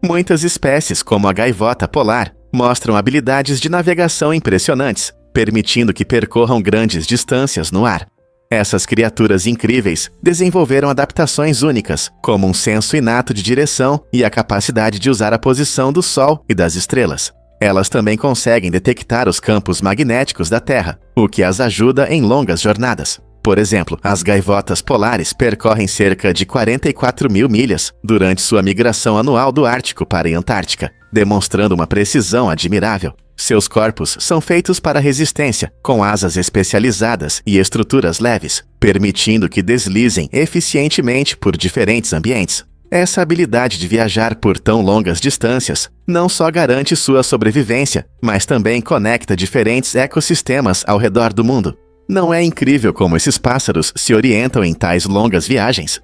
Muitas espécies, como a gaivota polar, mostram habilidades de navegação impressionantes, permitindo que percorram grandes distâncias no ar. Essas criaturas incríveis desenvolveram adaptações únicas, como um senso inato de direção e a capacidade de usar a posição do Sol e das estrelas. Elas também conseguem detectar os campos magnéticos da Terra, o que as ajuda em longas jornadas. Por exemplo, as gaivotas polares percorrem cerca de 44.000 milhas durante sua migração anual do Ártico para a Antártica, demonstrando uma precisão admirável. Seus corpos são feitos para resistência, com asas especializadas e estruturas leves, permitindo que deslizem eficientemente por diferentes ambientes. Essa habilidade de viajar por tão longas distâncias não só garante sua sobrevivência, mas também conecta diferentes ecossistemas ao redor do mundo. Não é incrível como esses pássaros se orientam em tais longas viagens?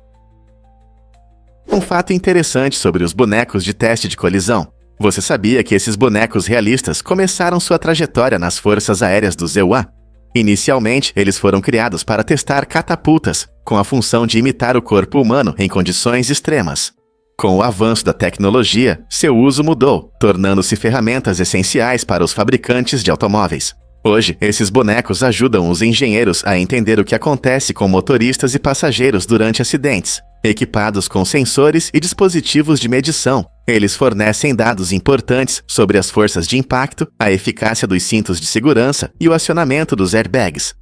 Um fato interessante sobre os bonecos de teste de colisão. Você sabia que esses bonecos realistas começaram sua trajetória nas forças aéreas do ZEUA? Inicialmente, eles foram criados para testar catapultas, com a função de imitar o corpo humano em condições extremas. Com o avanço da tecnologia, seu uso mudou, tornando-se ferramentas essenciais para os fabricantes de automóveis. Hoje, esses bonecos ajudam os engenheiros a entender o que acontece com motoristas e passageiros durante acidentes. Equipados com sensores e dispositivos de medição, eles fornecem dados importantes sobre as forças de impacto, a eficácia dos cintos de segurança e o acionamento dos airbags.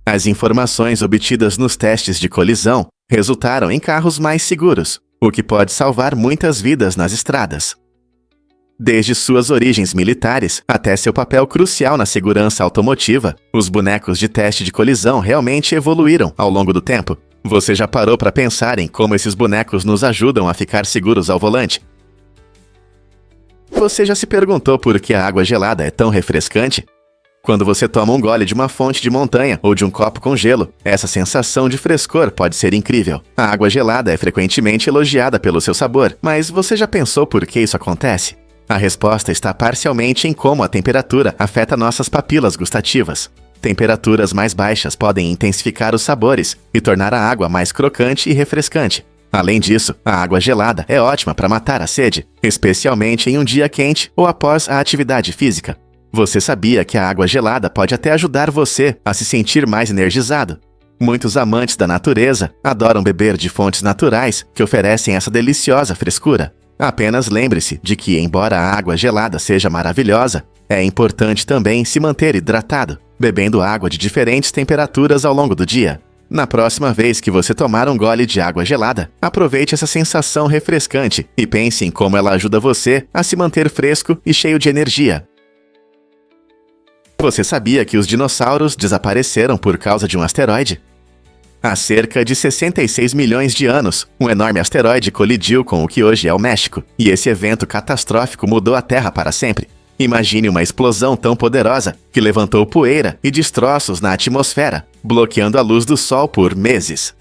As informações obtidas nos testes de colisão resultaram em carros mais seguros, o que pode salvar muitas vidas nas estradas. Desde suas origens militares até seu papel crucial na segurança automotiva, os bonecos de teste de colisão realmente evoluíram ao longo do tempo. Você já parou para pensar em como esses bonecos nos ajudam a ficar seguros ao volante? Você já se perguntou por que a água gelada é tão refrescante? Quando você toma um gole de uma fonte de montanha ou de um copo com gelo, essa sensação de frescor pode ser incrível. A água gelada é frequentemente elogiada pelo seu sabor, mas você já pensou por que isso acontece? A resposta está parcialmente em como a temperatura afeta nossas papilas gustativas. Temperaturas mais baixas podem intensificar os sabores e tornar a água mais crocante e refrescante. Além disso, a água gelada é ótima para matar a sede, especialmente em um dia quente ou após a atividade física. Você sabia que a água gelada pode até ajudar você a se sentir mais energizado? Muitos amantes da natureza adoram beber de fontes naturais que oferecem essa deliciosa frescura. Apenas lembre-se de que, embora a água gelada seja maravilhosa, é importante também se manter hidratado, bebendo água de diferentes temperaturas ao longo do dia. Na próxima vez que você tomar um gole de água gelada, aproveite essa sensação refrescante e pense em como ela ajuda você a se manter fresco e cheio de energia. Você sabia que os dinossauros desapareceram por causa de um asteroide? Há cerca de 66 milhões de anos, um enorme asteroide colidiu com o que hoje é o México, e esse evento catastrófico mudou a Terra para sempre. Imagine uma explosão tão poderosa que levantou poeira e destroços na atmosfera, bloqueando a luz do Sol por meses.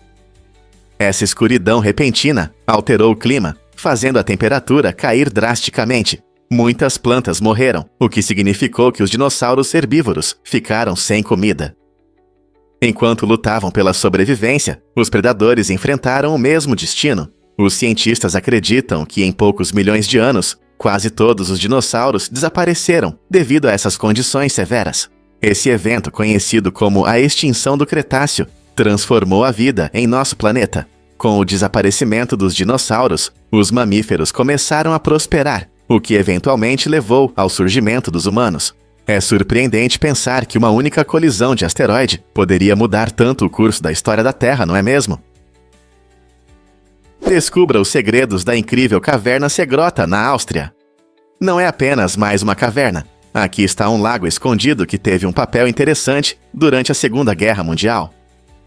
Essa escuridão repentina alterou o clima, fazendo a temperatura cair drasticamente. Muitas plantas morreram, o que significou que os dinossauros herbívoros ficaram sem comida. Enquanto lutavam pela sobrevivência, os predadores enfrentaram o mesmo destino. Os cientistas acreditam que em poucos milhões de anos, quase todos os dinossauros desapareceram devido a essas condições severas. Esse evento, conhecido como a extinção do Cretáceo, transformou a vida em nosso planeta. Com o desaparecimento dos dinossauros, os mamíferos começaram a prosperar, o que eventualmente levou ao surgimento dos humanos. É surpreendente pensar que uma única colisão de asteroide poderia mudar tanto o curso da história da Terra, não é mesmo? Descubra os segredos da incrível caverna Segrota, na Áustria. Não é apenas mais uma caverna. Aqui está um lago escondido que teve um papel interessante durante a Segunda Guerra Mundial.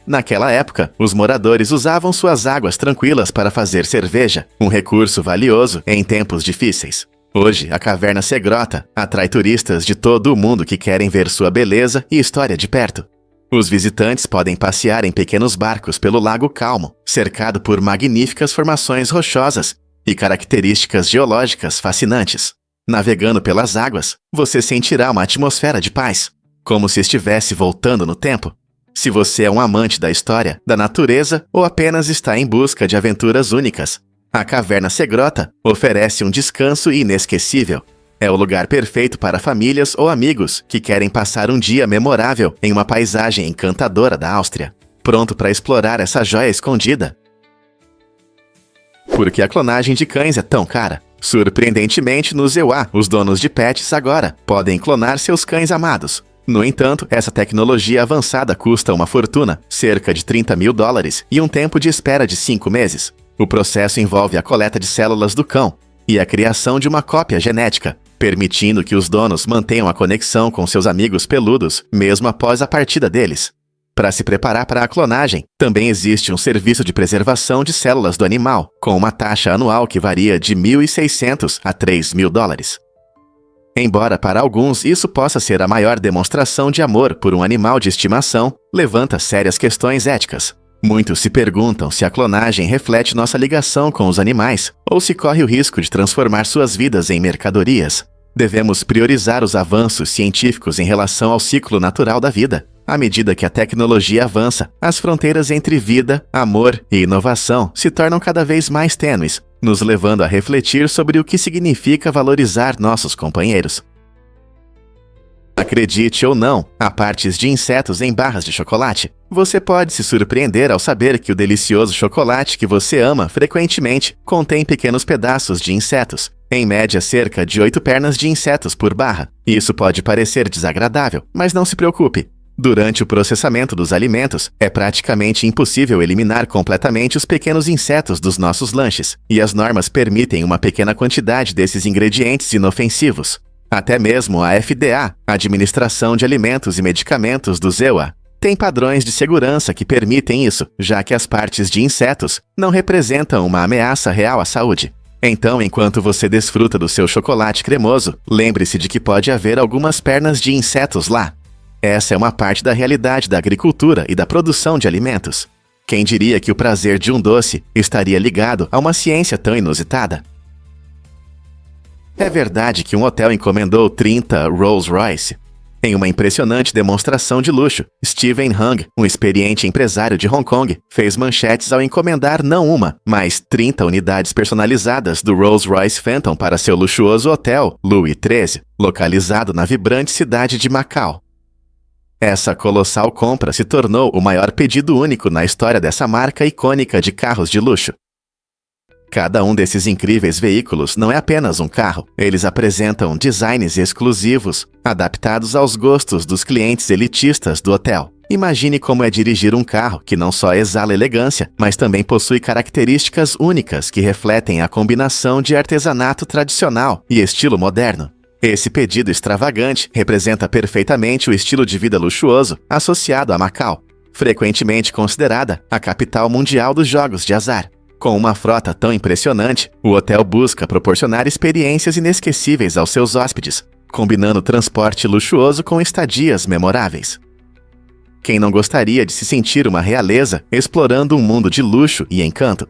Naquela época, os moradores usavam suas águas tranquilas para fazer cerveja, um recurso valioso em tempos difíceis. Hoje, a caverna Segrota atrai turistas de todo o mundo que querem ver sua beleza e história de perto. Os visitantes podem passear em pequenos barcos pelo Lago Calmo, cercado por magníficas formações rochosas e características geológicas fascinantes. Navegando pelas águas, você sentirá uma atmosfera de paz, como se estivesse voltando no tempo. Se você é um amante da história, da natureza ou apenas está em busca de aventuras únicas, a Caverna Segrota oferece um descanso inesquecível. É o lugar perfeito para famílias ou amigos que querem passar um dia memorável em uma paisagem encantadora da Áustria, pronto para explorar essa joia escondida. Por que a clonagem de cães é tão cara? Surpreendentemente, no EUA, os donos de pets agora podem clonar seus cães amados. No entanto, essa tecnologia avançada custa uma fortuna, cerca de $30 mil, e um tempo de espera de 5 meses. O processo envolve a coleta de células do cão e a criação de uma cópia genética, permitindo que os donos mantenham a conexão com seus amigos peludos, mesmo após a partida deles. Para se preparar para a clonagem, também existe um serviço de preservação de células do animal, com uma taxa anual que varia de $1.600 a $3 mil. Embora para alguns isso possa ser a maior demonstração de amor por um animal de estimação, levanta sérias questões éticas. Muitos se perguntam se a clonagem reflete nossa ligação com os animais ou se corre o risco de transformar suas vidas em mercadorias. Devemos priorizar os avanços científicos em relação ao ciclo natural da vida. À medida que a tecnologia avança, as fronteiras entre vida, amor e inovação se tornam cada vez mais tênues, nos levando a refletir sobre o que significa valorizar nossos companheiros. Acredite ou não, há partes de insetos em barras de chocolate. Você pode se surpreender ao saber que o delicioso chocolate que você ama frequentemente contém pequenos pedaços de insetos, em média cerca de 8 pernas de insetos por barra. Isso pode parecer desagradável, mas não se preocupe. Durante o processamento dos alimentos, é praticamente impossível eliminar completamente os pequenos insetos dos nossos lanches, e as normas permitem uma pequena quantidade desses ingredientes inofensivos. Até mesmo a FDA, a Administração de Alimentos e Medicamentos do EUA, tem padrões de segurança que permitem isso, já que as partes de insetos não representam uma ameaça real à saúde. Então, enquanto você desfruta do seu chocolate cremoso, lembre-se de que pode haver algumas pernas de insetos lá. Essa é uma parte da realidade da agricultura e da produção de alimentos. Quem diria que o prazer de um doce estaria ligado a uma ciência tão inusitada? É verdade que um hotel encomendou 30 Rolls-Royce? Em uma impressionante demonstração de luxo, Steven Hung, um experiente empresário de Hong Kong, fez manchetes ao encomendar não uma, mas 30 unidades personalizadas do Rolls-Royce Phantom para seu luxuoso hotel Louis XIII, localizado na vibrante cidade de Macau. Essa colossal compra se tornou o maior pedido único na história dessa marca icônica de carros de luxo. Cada um desses incríveis veículos não é apenas um carro. Eles apresentam designs exclusivos, adaptados aos gostos dos clientes elitistas do hotel. Imagine como é dirigir um carro que não só exala elegância, mas também possui características únicas que refletem a combinação de artesanato tradicional e estilo moderno. Esse pedido extravagante representa perfeitamente o estilo de vida luxuoso associado a Macau, frequentemente considerada a capital mundial dos jogos de azar. Com uma frota tão impressionante, o hotel busca proporcionar experiências inesquecíveis aos seus hóspedes, combinando transporte luxuoso com estadias memoráveis. Quem não gostaria de se sentir uma realeza explorando um mundo de luxo e encanto?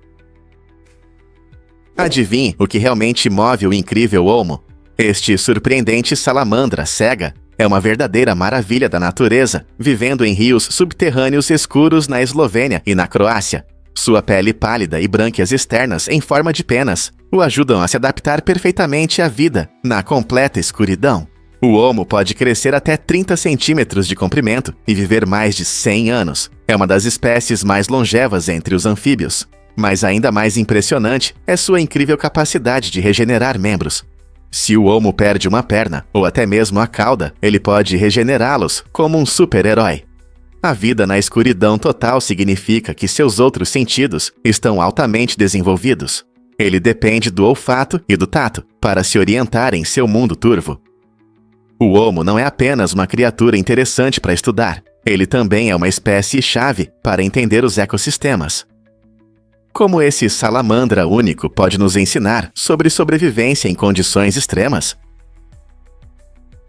Adivinhe o que realmente move o incrível Olmo? Este surpreendente salamandra cega é uma verdadeira maravilha da natureza, vivendo em rios subterrâneos escuros na Eslovênia e na Croácia. Sua pele pálida e brânquias externas em forma de penas o ajudam a se adaptar perfeitamente à vida na completa escuridão. O Olmo pode crescer até 30 centímetros de comprimento e viver mais de 100 anos. É uma das espécies mais longevas entre os anfíbios. Mas ainda mais impressionante é sua incrível capacidade de regenerar membros. Se o Olmo perde uma perna, ou até mesmo a cauda, ele pode regenerá-los como um super-herói. A vida na escuridão total significa que seus outros sentidos estão altamente desenvolvidos. Ele depende do olfato e do tato para se orientar em seu mundo turvo. O Olmo não é apenas uma criatura interessante para estudar, ele também é uma espécie-chave para entender os ecossistemas. Como esse salamandra único pode nos ensinar sobre sobrevivência em condições extremas?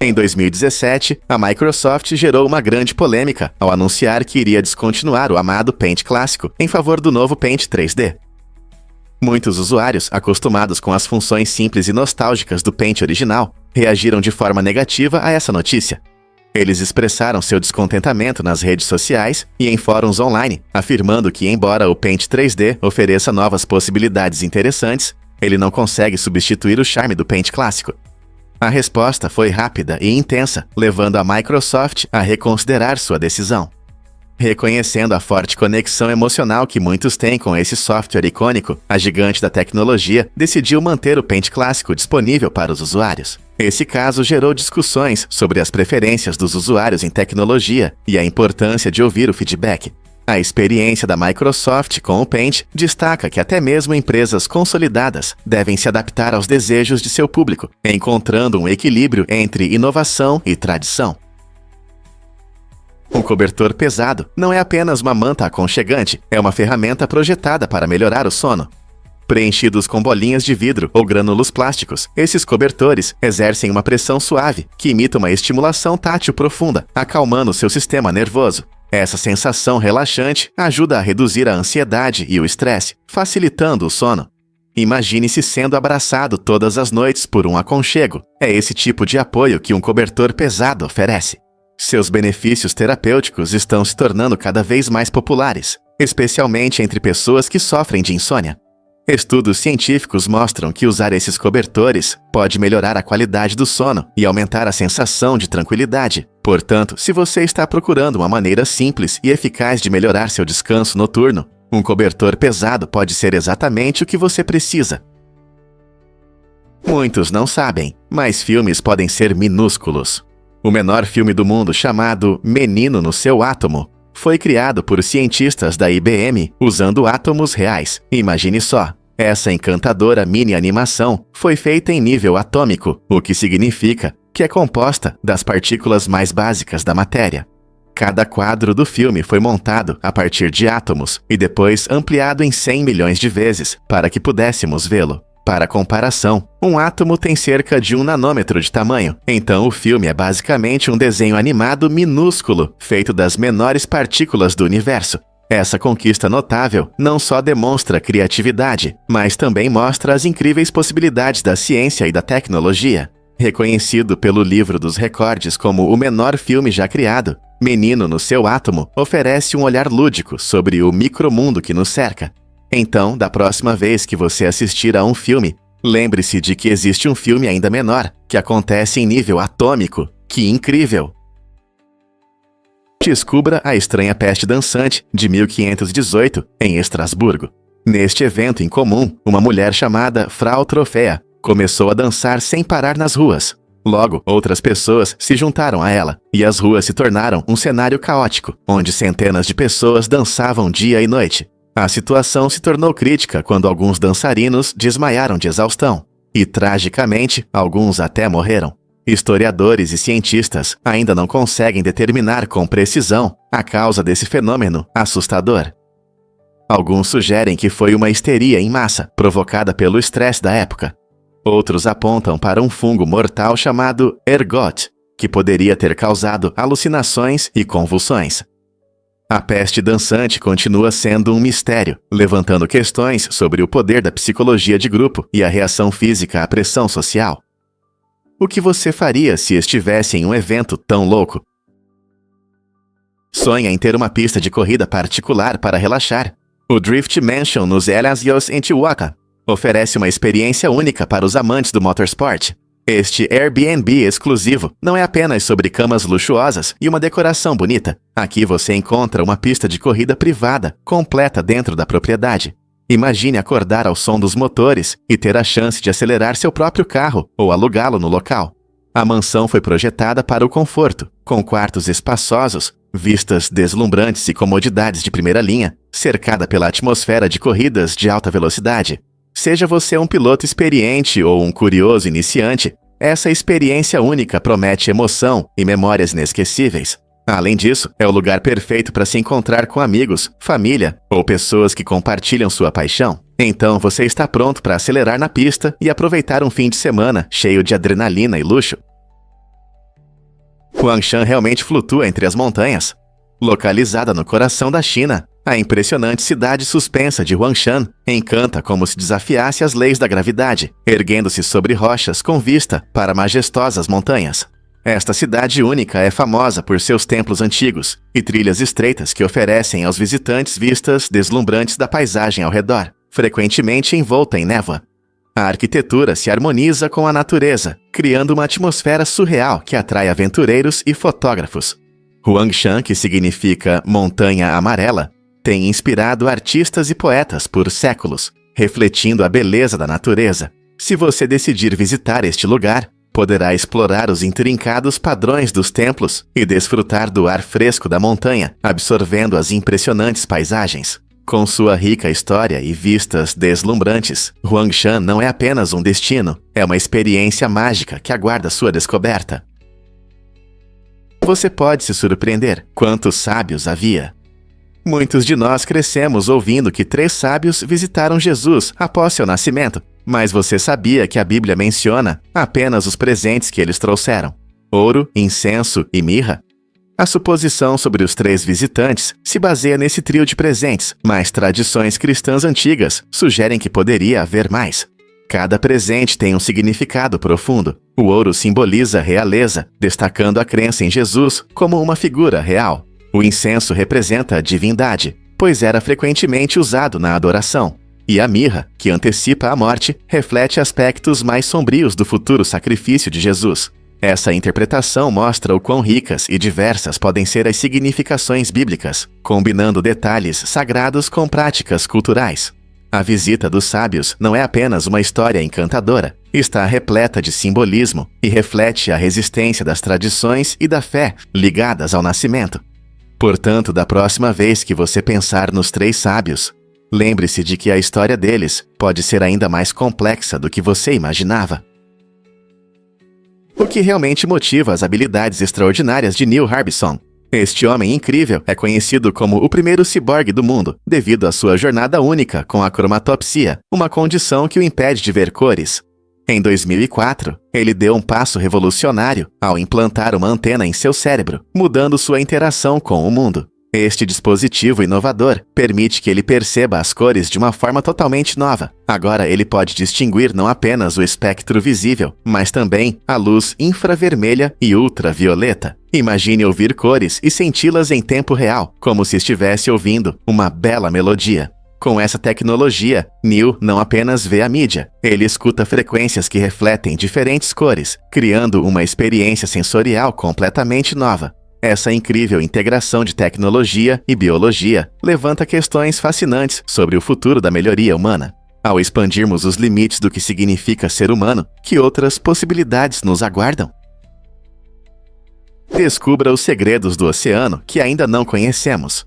Em 2017, a Microsoft gerou uma grande polêmica ao anunciar que iria descontinuar o amado Paint clássico em favor do novo Paint 3D. Muitos usuários, acostumados com as funções simples e nostálgicas do Paint original, reagiram de forma negativa a essa notícia. Eles expressaram seu descontentamento nas redes sociais e em fóruns online, afirmando que, embora o Paint 3D ofereça novas possibilidades interessantes, ele não consegue substituir o charme do Paint clássico. A resposta foi rápida e intensa, levando a Microsoft a reconsiderar sua decisão. Reconhecendo a forte conexão emocional que muitos têm com esse software icônico, a gigante da tecnologia decidiu manter o Paint clássico disponível para os usuários. Esse caso gerou discussões sobre as preferências dos usuários em tecnologia e a importância de ouvir o feedback. A experiência da Microsoft com o Paint destaca que até mesmo empresas consolidadas devem se adaptar aos desejos de seu público, encontrando um equilíbrio entre inovação e tradição. Um cobertor pesado não é apenas uma manta aconchegante, é uma ferramenta projetada para melhorar o sono. Preenchidos com bolinhas de vidro ou grânulos plásticos, esses cobertores exercem uma pressão suave que imita uma estimulação tátil profunda, acalmando seu sistema nervoso. Essa sensação relaxante ajuda a reduzir a ansiedade e o estresse, facilitando o sono. Imagine-se sendo abraçado todas as noites por um aconchego. É esse tipo de apoio que um cobertor pesado oferece. Seus benefícios terapêuticos estão se tornando cada vez mais populares, especialmente entre pessoas que sofrem de insônia. Estudos científicos mostram que usar esses cobertores pode melhorar a qualidade do sono e aumentar a sensação de tranquilidade. Portanto, se você está procurando uma maneira simples e eficaz de melhorar seu descanso noturno, um cobertor pesado pode ser exatamente o que você precisa. Muitos não sabem, mas filmes podem ser minúsculos. O menor filme do mundo, chamado Menino no Seu Átomo, foi criado por cientistas da IBM usando átomos reais. Imagine só, essa encantadora mini-animação foi feita em nível atômico, o que significa que é composta das partículas mais básicas da matéria. Cada quadro do filme foi montado a partir de átomos e depois ampliado em 100 milhões de vezes para que pudéssemos vê-lo. Para comparação, um átomo tem cerca de 1 nanômetro de tamanho, então o filme é basicamente um desenho animado minúsculo, feito das menores partículas do universo. Essa conquista notável não só demonstra criatividade, mas também mostra as incríveis possibilidades da ciência e da tecnologia. Reconhecido pelo Livro dos Recordes como o menor filme já criado, Menino no Seu Átomo oferece um olhar lúdico sobre o micromundo que nos cerca. Então, da próxima vez que você assistir a um filme, lembre-se de que existe um filme ainda menor, que acontece em nível atômico. Que incrível! Descubra A Estranha Peste Dançante, de 1518, em Estrasburgo. Neste evento incomum, uma mulher chamada Frau Trofea começou a dançar sem parar nas ruas. Logo, outras pessoas se juntaram a ela, e as ruas se tornaram um cenário caótico, onde centenas de pessoas dançavam dia e noite. A situação se tornou crítica quando alguns dançarinos desmaiaram de exaustão, e, tragicamente, alguns até morreram. Historiadores e cientistas ainda não conseguem determinar com precisão a causa desse fenômeno assustador. Alguns sugerem que foi uma histeria em massa, provocada pelo estresse da época. Outros apontam para um fungo mortal chamado ergot, que poderia ter causado alucinações e convulsões. A peste dançante continua sendo um mistério, levantando questões sobre o poder da psicologia de grupo e a reação física à pressão social. O que você faria se estivesse em um evento tão louco? Sonha em ter uma pista de corrida particular para relaxar? O Drift Mansion nos Elasios em Chihuahua oferece uma experiência única para os amantes do motorsport. Este Airbnb exclusivo não é apenas sobre camas luxuosas e uma decoração bonita. Aqui você encontra uma pista de corrida privada, completa dentro da propriedade. Imagine acordar ao som dos motores e ter a chance de acelerar seu próprio carro ou alugá-lo no local. A mansão foi projetada para o conforto, com quartos espaçosos, vistas deslumbrantes e comodidades de primeira linha, cercada pela atmosfera de corridas de alta velocidade. Seja você um piloto experiente ou um curioso iniciante, essa experiência única promete emoção e memórias inesquecíveis. Além disso, é o lugar perfeito para se encontrar com amigos, família ou pessoas que compartilham sua paixão. Então você está pronto para acelerar na pista e aproveitar um fim de semana cheio de adrenalina e luxo. Huangshan realmente flutua entre as montanhas. Localizada no coração da China, a impressionante cidade suspensa de Huangshan encanta como se desafiasse as leis da gravidade, erguendo-se sobre rochas com vista para majestosas montanhas. Esta cidade única é famosa por seus templos antigos e trilhas estreitas que oferecem aos visitantes vistas deslumbrantes da paisagem ao redor, frequentemente envolta em névoa. A arquitetura se harmoniza com a natureza, criando uma atmosfera surreal que atrai aventureiros e fotógrafos. Huangshan, que significa Montanha Amarela, tem inspirado artistas e poetas por séculos, refletindo a beleza da natureza. Se você decidir visitar este lugar, poderá explorar os intrincados padrões dos templos e desfrutar do ar fresco da montanha, absorvendo as impressionantes paisagens. Com sua rica história e vistas deslumbrantes, Huangshan não é apenas um destino, é uma experiência mágica que aguarda sua descoberta. Você pode se surpreender quantos sábios havia. Muitos de nós crescemos ouvindo que 3 sábios visitaram Jesus após seu nascimento, mas você sabia que a Bíblia menciona apenas os presentes que eles trouxeram: ouro, incenso e mirra? A suposição sobre os 3 visitantes se baseia nesse trio de presentes, mas tradições cristãs antigas sugerem que poderia haver mais. Cada presente tem um significado profundo. O ouro simboliza a realeza, destacando a crença em Jesus como uma figura real. O incenso representa a divindade, pois era frequentemente usado na adoração. E a mirra, que antecipa a morte, reflete aspectos mais sombrios do futuro sacrifício de Jesus. Essa interpretação mostra o quão ricas e diversas podem ser as significações bíblicas, combinando detalhes sagrados com práticas culturais. A visita dos sábios não é apenas uma história encantadora, está repleta de simbolismo e reflete a resistência das tradições e da fé ligadas ao nascimento. Portanto, da próxima vez que você pensar nos 3 sábios, lembre-se de que a história deles pode ser ainda mais complexa do que você imaginava. O que realmente motiva as habilidades extraordinárias de Neil Harbisson? Este homem incrível é conhecido como o primeiro ciborgue do mundo, devido à sua jornada única com a cromatopsia, uma condição que o impede de ver cores. Em 2004, ele deu um passo revolucionário ao implantar uma antena em seu cérebro, mudando sua interação com o mundo. Este dispositivo inovador permite que ele perceba as cores de uma forma totalmente nova. Agora ele pode distinguir não apenas o espectro visível, mas também a luz infravermelha e ultravioleta. Imagine ouvir cores e senti-las em tempo real, como se estivesse ouvindo uma bela melodia. Com essa tecnologia, Neil não apenas vê a mídia, ele escuta frequências que refletem diferentes cores, criando uma experiência sensorial completamente nova. Essa incrível integração de tecnologia e biologia levanta questões fascinantes sobre o futuro da melhoria humana. Ao expandirmos os limites do que significa ser humano, que outras possibilidades nos aguardam? Descubra os segredos do oceano que ainda não conhecemos.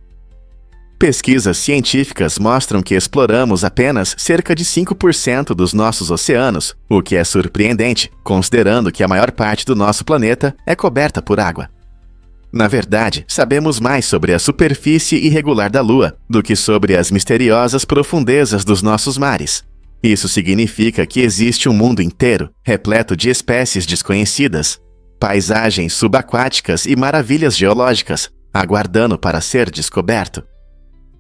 Pesquisas científicas mostram que exploramos apenas cerca de 5% dos nossos oceanos, o que é surpreendente, considerando que a maior parte do nosso planeta é coberta por água. Na verdade, sabemos mais sobre a superfície irregular da Lua do que sobre as misteriosas profundezas dos nossos mares. Isso significa que existe um mundo inteiro, repleto de espécies desconhecidas, paisagens subaquáticas e maravilhas geológicas, aguardando para ser descoberto.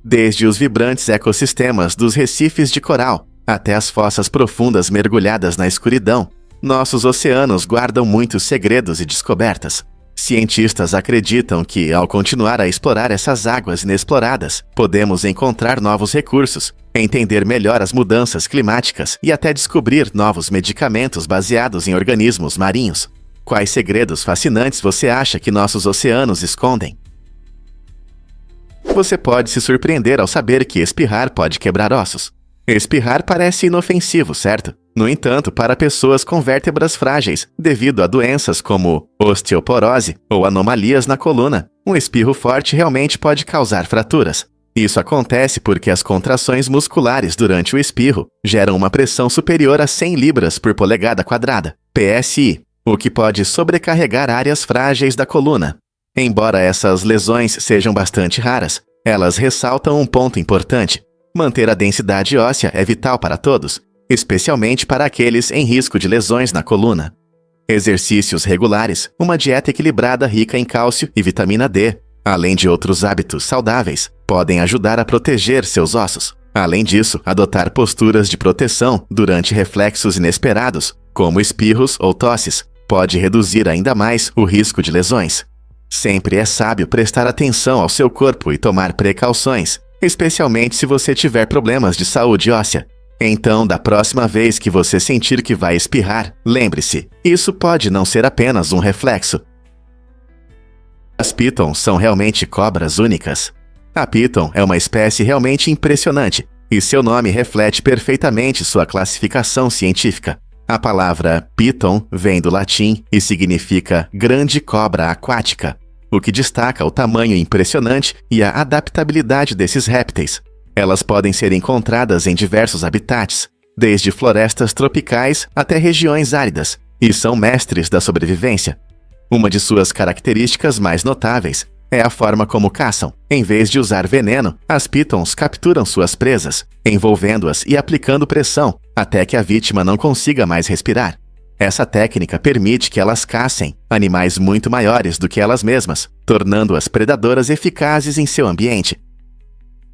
Desde os vibrantes ecossistemas dos recifes de coral até as fossas profundas mergulhadas na escuridão, nossos oceanos guardam muitos segredos e descobertas. Cientistas acreditam que, ao continuar a explorar essas águas inexploradas, podemos encontrar novos recursos, entender melhor as mudanças climáticas e até descobrir novos medicamentos baseados em organismos marinhos. Quais segredos fascinantes você acha que nossos oceanos escondem? Você pode se surpreender ao saber que espirrar pode quebrar ossos. Espirrar parece inofensivo, certo? No entanto, para pessoas com vértebras frágeis, devido a doenças como osteoporose ou anomalias na coluna, um espirro forte realmente pode causar fraturas. Isso acontece porque as contrações musculares durante o espirro geram uma pressão superior a 100 libras por polegada quadrada, PSI, o que pode sobrecarregar áreas frágeis da coluna. Embora essas lesões sejam bastante raras, elas ressaltam um ponto importante. Manter a densidade óssea é vital para todos, especialmente para aqueles em risco de lesões na coluna. Exercícios regulares, uma dieta equilibrada rica em cálcio e vitamina D, além de outros hábitos saudáveis, podem ajudar a proteger seus ossos. Além disso, adotar posturas de proteção durante reflexos inesperados, como espirros ou tosses, pode reduzir ainda mais o risco de lesões. Sempre é sábio prestar atenção ao seu corpo e tomar precauções, especialmente se você tiver problemas de saúde óssea. Então, da próxima vez que você sentir que vai espirrar, lembre-se, isso pode não ser apenas um reflexo. As pitons são realmente cobras únicas. A piton é uma espécie realmente impressionante, e seu nome reflete perfeitamente sua classificação científica. A palavra piton vem do latim e significa grande cobra aquática, o que destaca o tamanho impressionante e a adaptabilidade desses répteis. Elas podem ser encontradas em diversos habitats, desde florestas tropicais até regiões áridas, e são mestres da sobrevivência. Uma de suas características mais notáveis é a forma como caçam. Em vez de usar veneno, as pitons capturam suas presas, envolvendo-as e aplicando pressão, até que a vítima não consiga mais respirar. Essa técnica permite que elas caçem animais muito maiores do que elas mesmas, tornando-as predadoras eficazes em seu ambiente.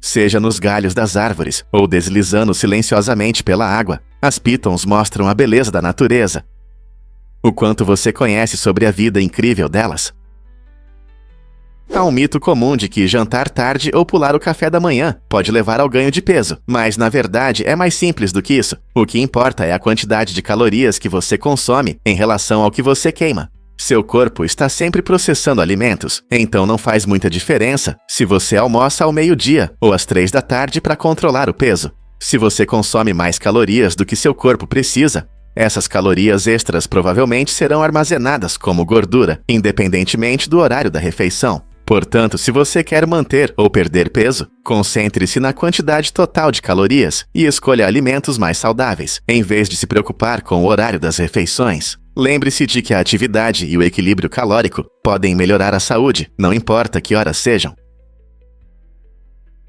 Seja nos galhos das árvores ou deslizando silenciosamente pela água, as pitons mostram a beleza da natureza. O quanto você conhece sobre a vida incrível delas? Há um mito comum de que jantar tarde ou pular o café da manhã pode levar ao ganho de peso, mas na verdade é mais simples do que isso. O que importa é a quantidade de calorias que você consome em relação ao que você queima. Seu corpo está sempre processando alimentos, então não faz muita diferença se você almoça ao meio-dia ou às 3 da tarde para controlar o peso. Se você consome mais calorias do que seu corpo precisa, essas calorias extras provavelmente serão armazenadas como gordura, independentemente do horário da refeição. Portanto, se você quer manter ou perder peso, concentre-se na quantidade total de calorias e escolha alimentos mais saudáveis, em vez de se preocupar com o horário das refeições. Lembre-se de que a atividade e o equilíbrio calórico podem melhorar a saúde, não importa que horas sejam.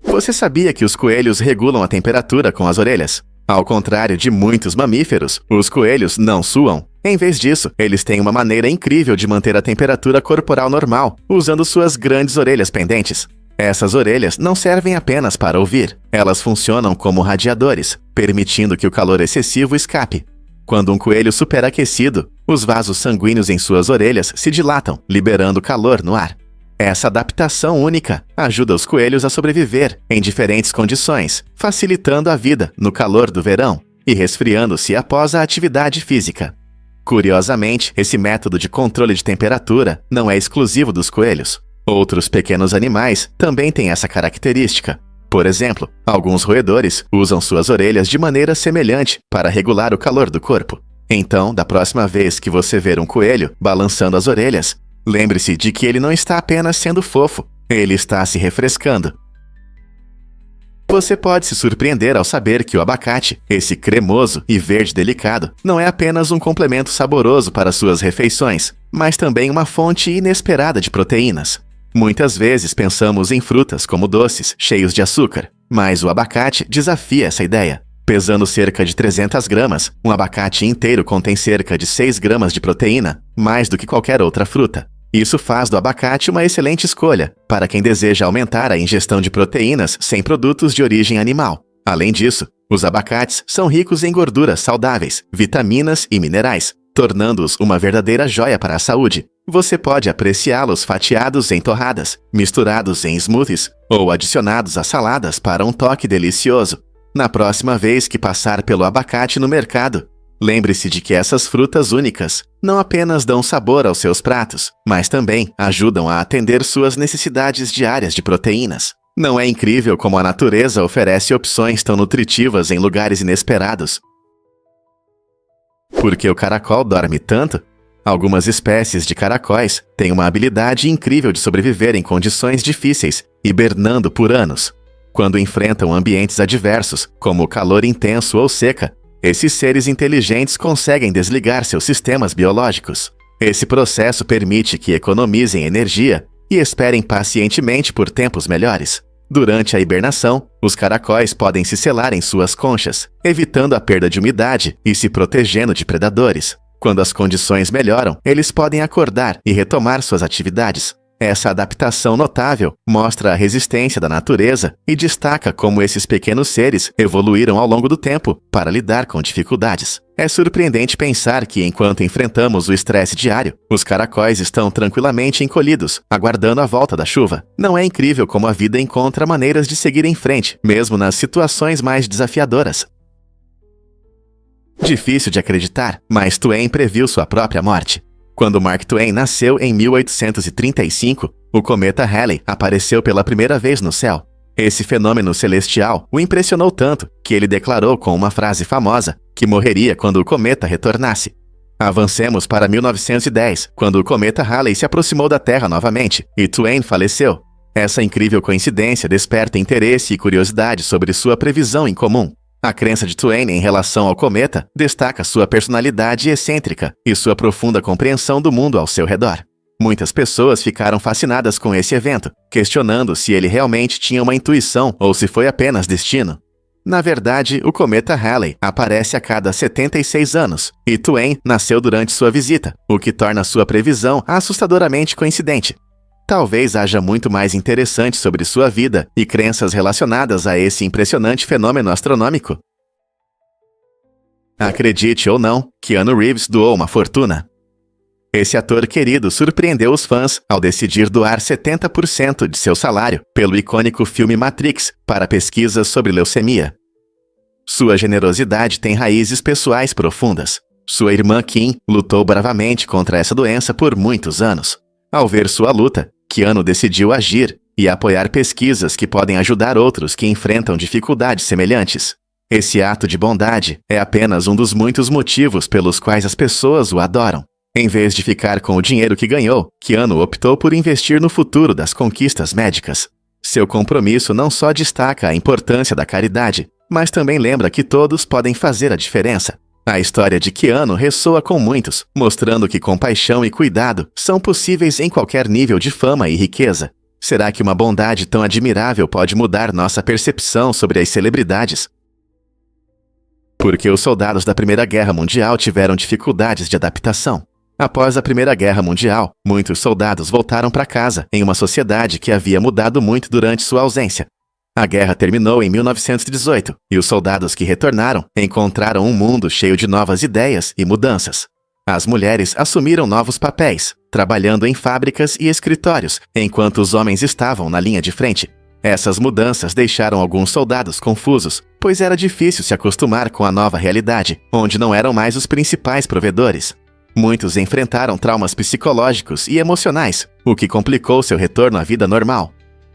Você sabia que os coelhos regulam a temperatura com as orelhas? Ao contrário de muitos mamíferos, os coelhos não suam. Em vez disso, eles têm uma maneira incrível de manter a temperatura corporal normal, usando suas grandes orelhas pendentes. Essas orelhas não servem apenas para ouvir, elas funcionam como radiadores, permitindo que o calor excessivo escape. Quando um coelho superaquecido, os vasos sanguíneos em suas orelhas se dilatam, liberando calor no ar. Essa adaptação única ajuda os coelhos a sobreviver em diferentes condições, facilitando a vida no calor do verão e resfriando-se após a atividade física. Curiosamente, esse método de controle de temperatura não é exclusivo dos coelhos. Outros pequenos animais também têm essa característica. Por exemplo, alguns roedores usam suas orelhas de maneira semelhante para regular o calor do corpo. Então, da próxima vez que você ver um coelho balançando as orelhas, lembre-se de que ele não está apenas sendo fofo, ele está se refrescando. Você pode se surpreender ao saber que o abacate, esse cremoso e verde delicado, não é apenas um complemento saboroso para suas refeições, mas também uma fonte inesperada de proteínas. Muitas vezes pensamos em frutas como doces, cheios de açúcar, mas o abacate desafia essa ideia. Pesando cerca de 300 gramas, um abacate inteiro contém cerca de 6 gramas de proteína, mais do que qualquer outra fruta. Isso faz do abacate uma excelente escolha para quem deseja aumentar a ingestão de proteínas sem produtos de origem animal. Além disso, os abacates são ricos em gorduras saudáveis, vitaminas e minerais, tornando-os uma verdadeira joia para a saúde. Você pode apreciá-los fatiados em torradas, misturados em smoothies ou adicionados a saladas para um toque delicioso. Na próxima vez que passar pelo abacate no mercado, lembre-se de que essas frutas únicas não apenas dão sabor aos seus pratos, mas também ajudam a atender suas necessidades diárias de proteínas. Não é incrível como a natureza oferece opções tão nutritivas em lugares inesperados? Por que o caracol dorme tanto? Algumas espécies de caracóis têm uma habilidade incrível de sobreviver em condições difíceis, hibernando por anos. Quando enfrentam ambientes adversos, como calor intenso ou seca, esses seres inteligentes conseguem desligar seus sistemas biológicos. Esse processo permite que economizem energia e esperem pacientemente por tempos melhores. Durante a hibernação, os caracóis podem se selar em suas conchas, evitando a perda de umidade e se protegendo de predadores. Quando as condições melhoram, eles podem acordar e retomar suas atividades. Essa adaptação notável mostra a resistência da natureza e destaca como esses pequenos seres evoluíram ao longo do tempo para lidar com dificuldades. É surpreendente pensar que, enquanto enfrentamos o estresse diário, os caracóis estão tranquilamente encolhidos, aguardando a volta da chuva. Não é incrível como a vida encontra maneiras de seguir em frente, mesmo nas situações mais desafiadoras? Difícil de acreditar, mas Twain previu sua própria morte. Quando Mark Twain nasceu em 1835, o cometa Halley apareceu pela primeira vez no céu. Esse fenômeno celestial o impressionou tanto que ele declarou com uma frase famosa que morreria quando o cometa retornasse. Avancemos para 1910, quando o cometa Halley se aproximou da Terra novamente, e Twain faleceu. Essa incrível coincidência desperta interesse e curiosidade sobre sua previsão incomum. A crença de Twain em relação ao cometa destaca sua personalidade excêntrica e sua profunda compreensão do mundo ao seu redor. Muitas pessoas ficaram fascinadas com esse evento, questionando se ele realmente tinha uma intuição ou se foi apenas destino. Na verdade, o cometa Halley aparece a cada 76 anos, e Twain nasceu durante sua visita, o que torna sua previsão assustadoramente coincidente. Talvez haja muito mais interessante sobre sua vida e crenças relacionadas a esse impressionante fenômeno astronômico. Acredite ou não, Keanu Reeves doou uma fortuna. Esse ator querido surpreendeu os fãs ao decidir doar 70% de seu salário pelo icônico filme Matrix para pesquisas sobre leucemia. Sua generosidade tem raízes pessoais profundas. Sua irmã Kim lutou bravamente contra essa doença por muitos anos. Ao ver sua luta, Keanu decidiu agir e apoiar pesquisas que podem ajudar outros que enfrentam dificuldades semelhantes. Esse ato de bondade é apenas um dos muitos motivos pelos quais as pessoas o adoram. Em vez de ficar com o dinheiro que ganhou, Keanu optou por investir no futuro das conquistas médicas. Seu compromisso não só destaca a importância da caridade, mas também lembra que todos podem fazer a diferença. A história de Keanu ressoa com muitos, mostrando que compaixão e cuidado são possíveis em qualquer nível de fama e riqueza. Será que uma bondade tão admirável pode mudar nossa percepção sobre as celebridades? Por que os soldados da Primeira Guerra Mundial tiveram dificuldades de adaptação? Após a Primeira Guerra Mundial, muitos soldados voltaram para casa em uma sociedade que havia mudado muito durante sua ausência. A guerra terminou em 1918 e os soldados que retornaram encontraram um mundo cheio de novas ideias e mudanças. As mulheres assumiram novos papéis, trabalhando em fábricas e escritórios, enquanto os homens estavam na linha de frente. Essas mudanças deixaram alguns soldados confusos, pois era difícil se acostumar com a nova realidade, onde não eram mais os principais provedores. Muitos enfrentaram traumas psicológicos e emocionais, o que complicou seu retorno à vida normal.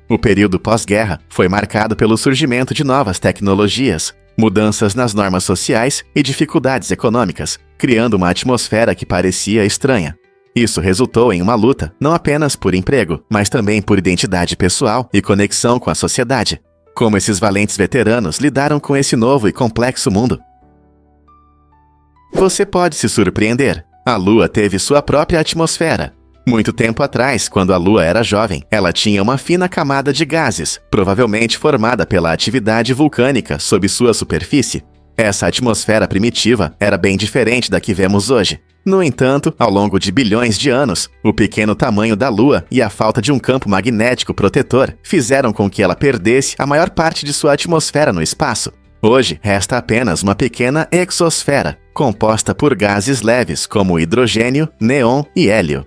O período pós-guerra foi marcado pelo surgimento de novas tecnologias, mudanças nas normas sociais e dificuldades econômicas, criando uma atmosfera que parecia estranha. Isso resultou em uma luta, não apenas por emprego, mas também por identidade pessoal e conexão com a sociedade. Como esses valentes veteranos lidaram com esse novo e complexo mundo? Você pode se surpreender. A Lua teve sua própria atmosfera. Muito tempo atrás, quando a Lua era jovem, ela tinha uma fina camada de gases, provavelmente formada pela atividade vulcânica sob sua superfície. Essa atmosfera primitiva era bem diferente da que vemos hoje. No entanto, ao longo de bilhões de anos, o pequeno tamanho da Lua e a falta de um campo magnético protetor fizeram com que ela perdesse a maior parte de sua atmosfera no espaço. Hoje, resta apenas uma pequena exosfera, composta por gases leves como hidrogênio, neon e hélio.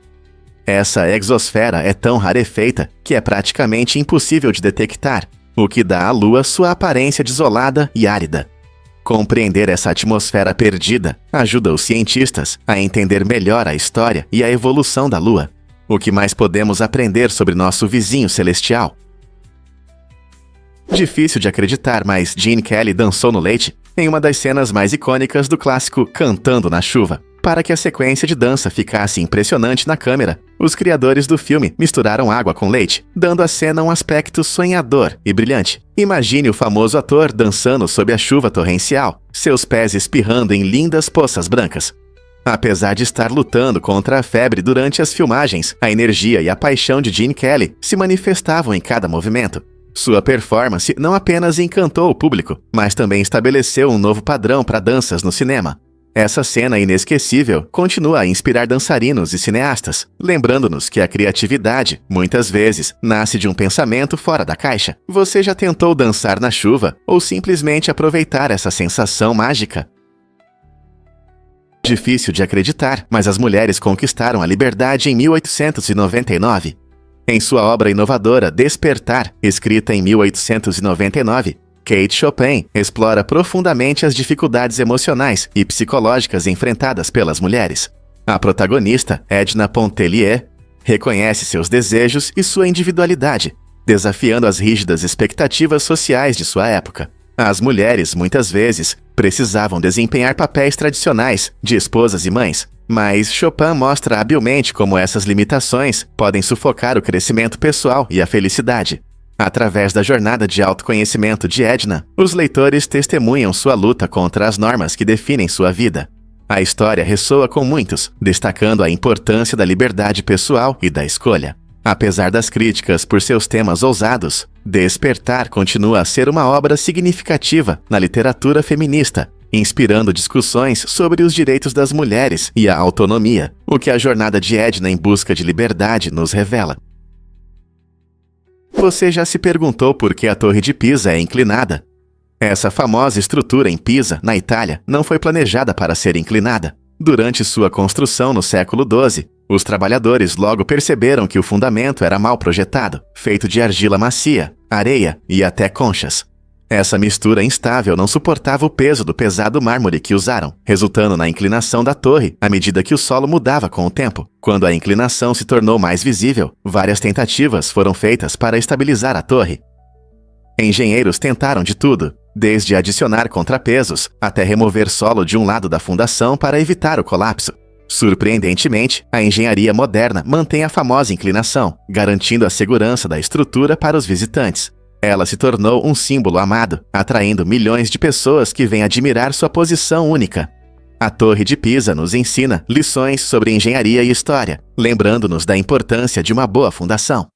Essa exosfera é tão rarefeita que é praticamente impossível de detectar, o que dá à Lua sua aparência desolada e árida. Compreender essa atmosfera perdida ajuda os cientistas a entender melhor a história e a evolução da Lua. O que mais podemos aprender sobre nosso vizinho celestial? Difícil de acreditar, mas Gene Kelly dançou no leite em uma das cenas mais icônicas do clássico Cantando na Chuva. Para que a sequência de dança ficasse impressionante na câmera, os criadores do filme misturaram água com leite, dando à cena um aspecto sonhador e brilhante. Imagine o famoso ator dançando sob a chuva torrencial, seus pés espirrando em lindas poças brancas. Apesar de estar lutando contra a febre durante as filmagens, a energia e a paixão de Gene Kelly se manifestavam em cada movimento. Sua performance não apenas encantou o público, mas também estabeleceu um novo padrão para danças no cinema. Essa cena inesquecível continua a inspirar dançarinos e cineastas, lembrando-nos que a criatividade, muitas vezes, nasce de um pensamento fora da caixa. Você já tentou dançar na chuva ou simplesmente aproveitar essa sensação mágica? Difícil de acreditar, mas as mulheres conquistaram a liberdade em 1899. Em sua obra inovadora Despertar, escrita em 1899, Kate Chopin explora profundamente as dificuldades emocionais e psicológicas enfrentadas pelas mulheres. A protagonista, Edna Pontellier, reconhece seus desejos e sua individualidade, desafiando as rígidas expectativas sociais de sua época. As mulheres, muitas vezes, precisavam desempenhar papéis tradicionais de esposas e mães, mas Chopin mostra habilmente como essas limitações podem sufocar o crescimento pessoal e a felicidade. Através da jornada de autoconhecimento de Edna, os leitores testemunham sua luta contra as normas que definem sua vida. A história ressoa com muitos, destacando a importância da liberdade pessoal e da escolha. Apesar das críticas por seus temas ousados, Despertar continua a ser uma obra significativa na literatura feminista, inspirando discussões sobre os direitos das mulheres e a autonomia, o que a jornada de Edna em busca de liberdade nos revela. Você já se perguntou por que a Torre de Pisa é inclinada? Essa famosa estrutura em Pisa, na Itália, não foi planejada para ser inclinada. Durante sua construção no século XII, os trabalhadores logo perceberam que o fundamento era mal projetado, feito de argila macia, areia e até conchas. Essa mistura instável não suportava o peso do pesado mármore que usaram, resultando na inclinação da torre à medida que o solo mudava com o tempo. Quando a inclinação se tornou mais visível, várias tentativas foram feitas para estabilizar a torre. Engenheiros tentaram de tudo, desde adicionar contrapesos até remover solo de um lado da fundação para evitar o colapso. Surpreendentemente, a engenharia moderna mantém a famosa inclinação, garantindo a segurança da estrutura para os visitantes. Ela se tornou um símbolo amado, atraindo milhões de pessoas que vêm admirar sua posição única. A Torre de Pisa nos ensina lições sobre engenharia e história, lembrando-nos da importância de uma boa fundação.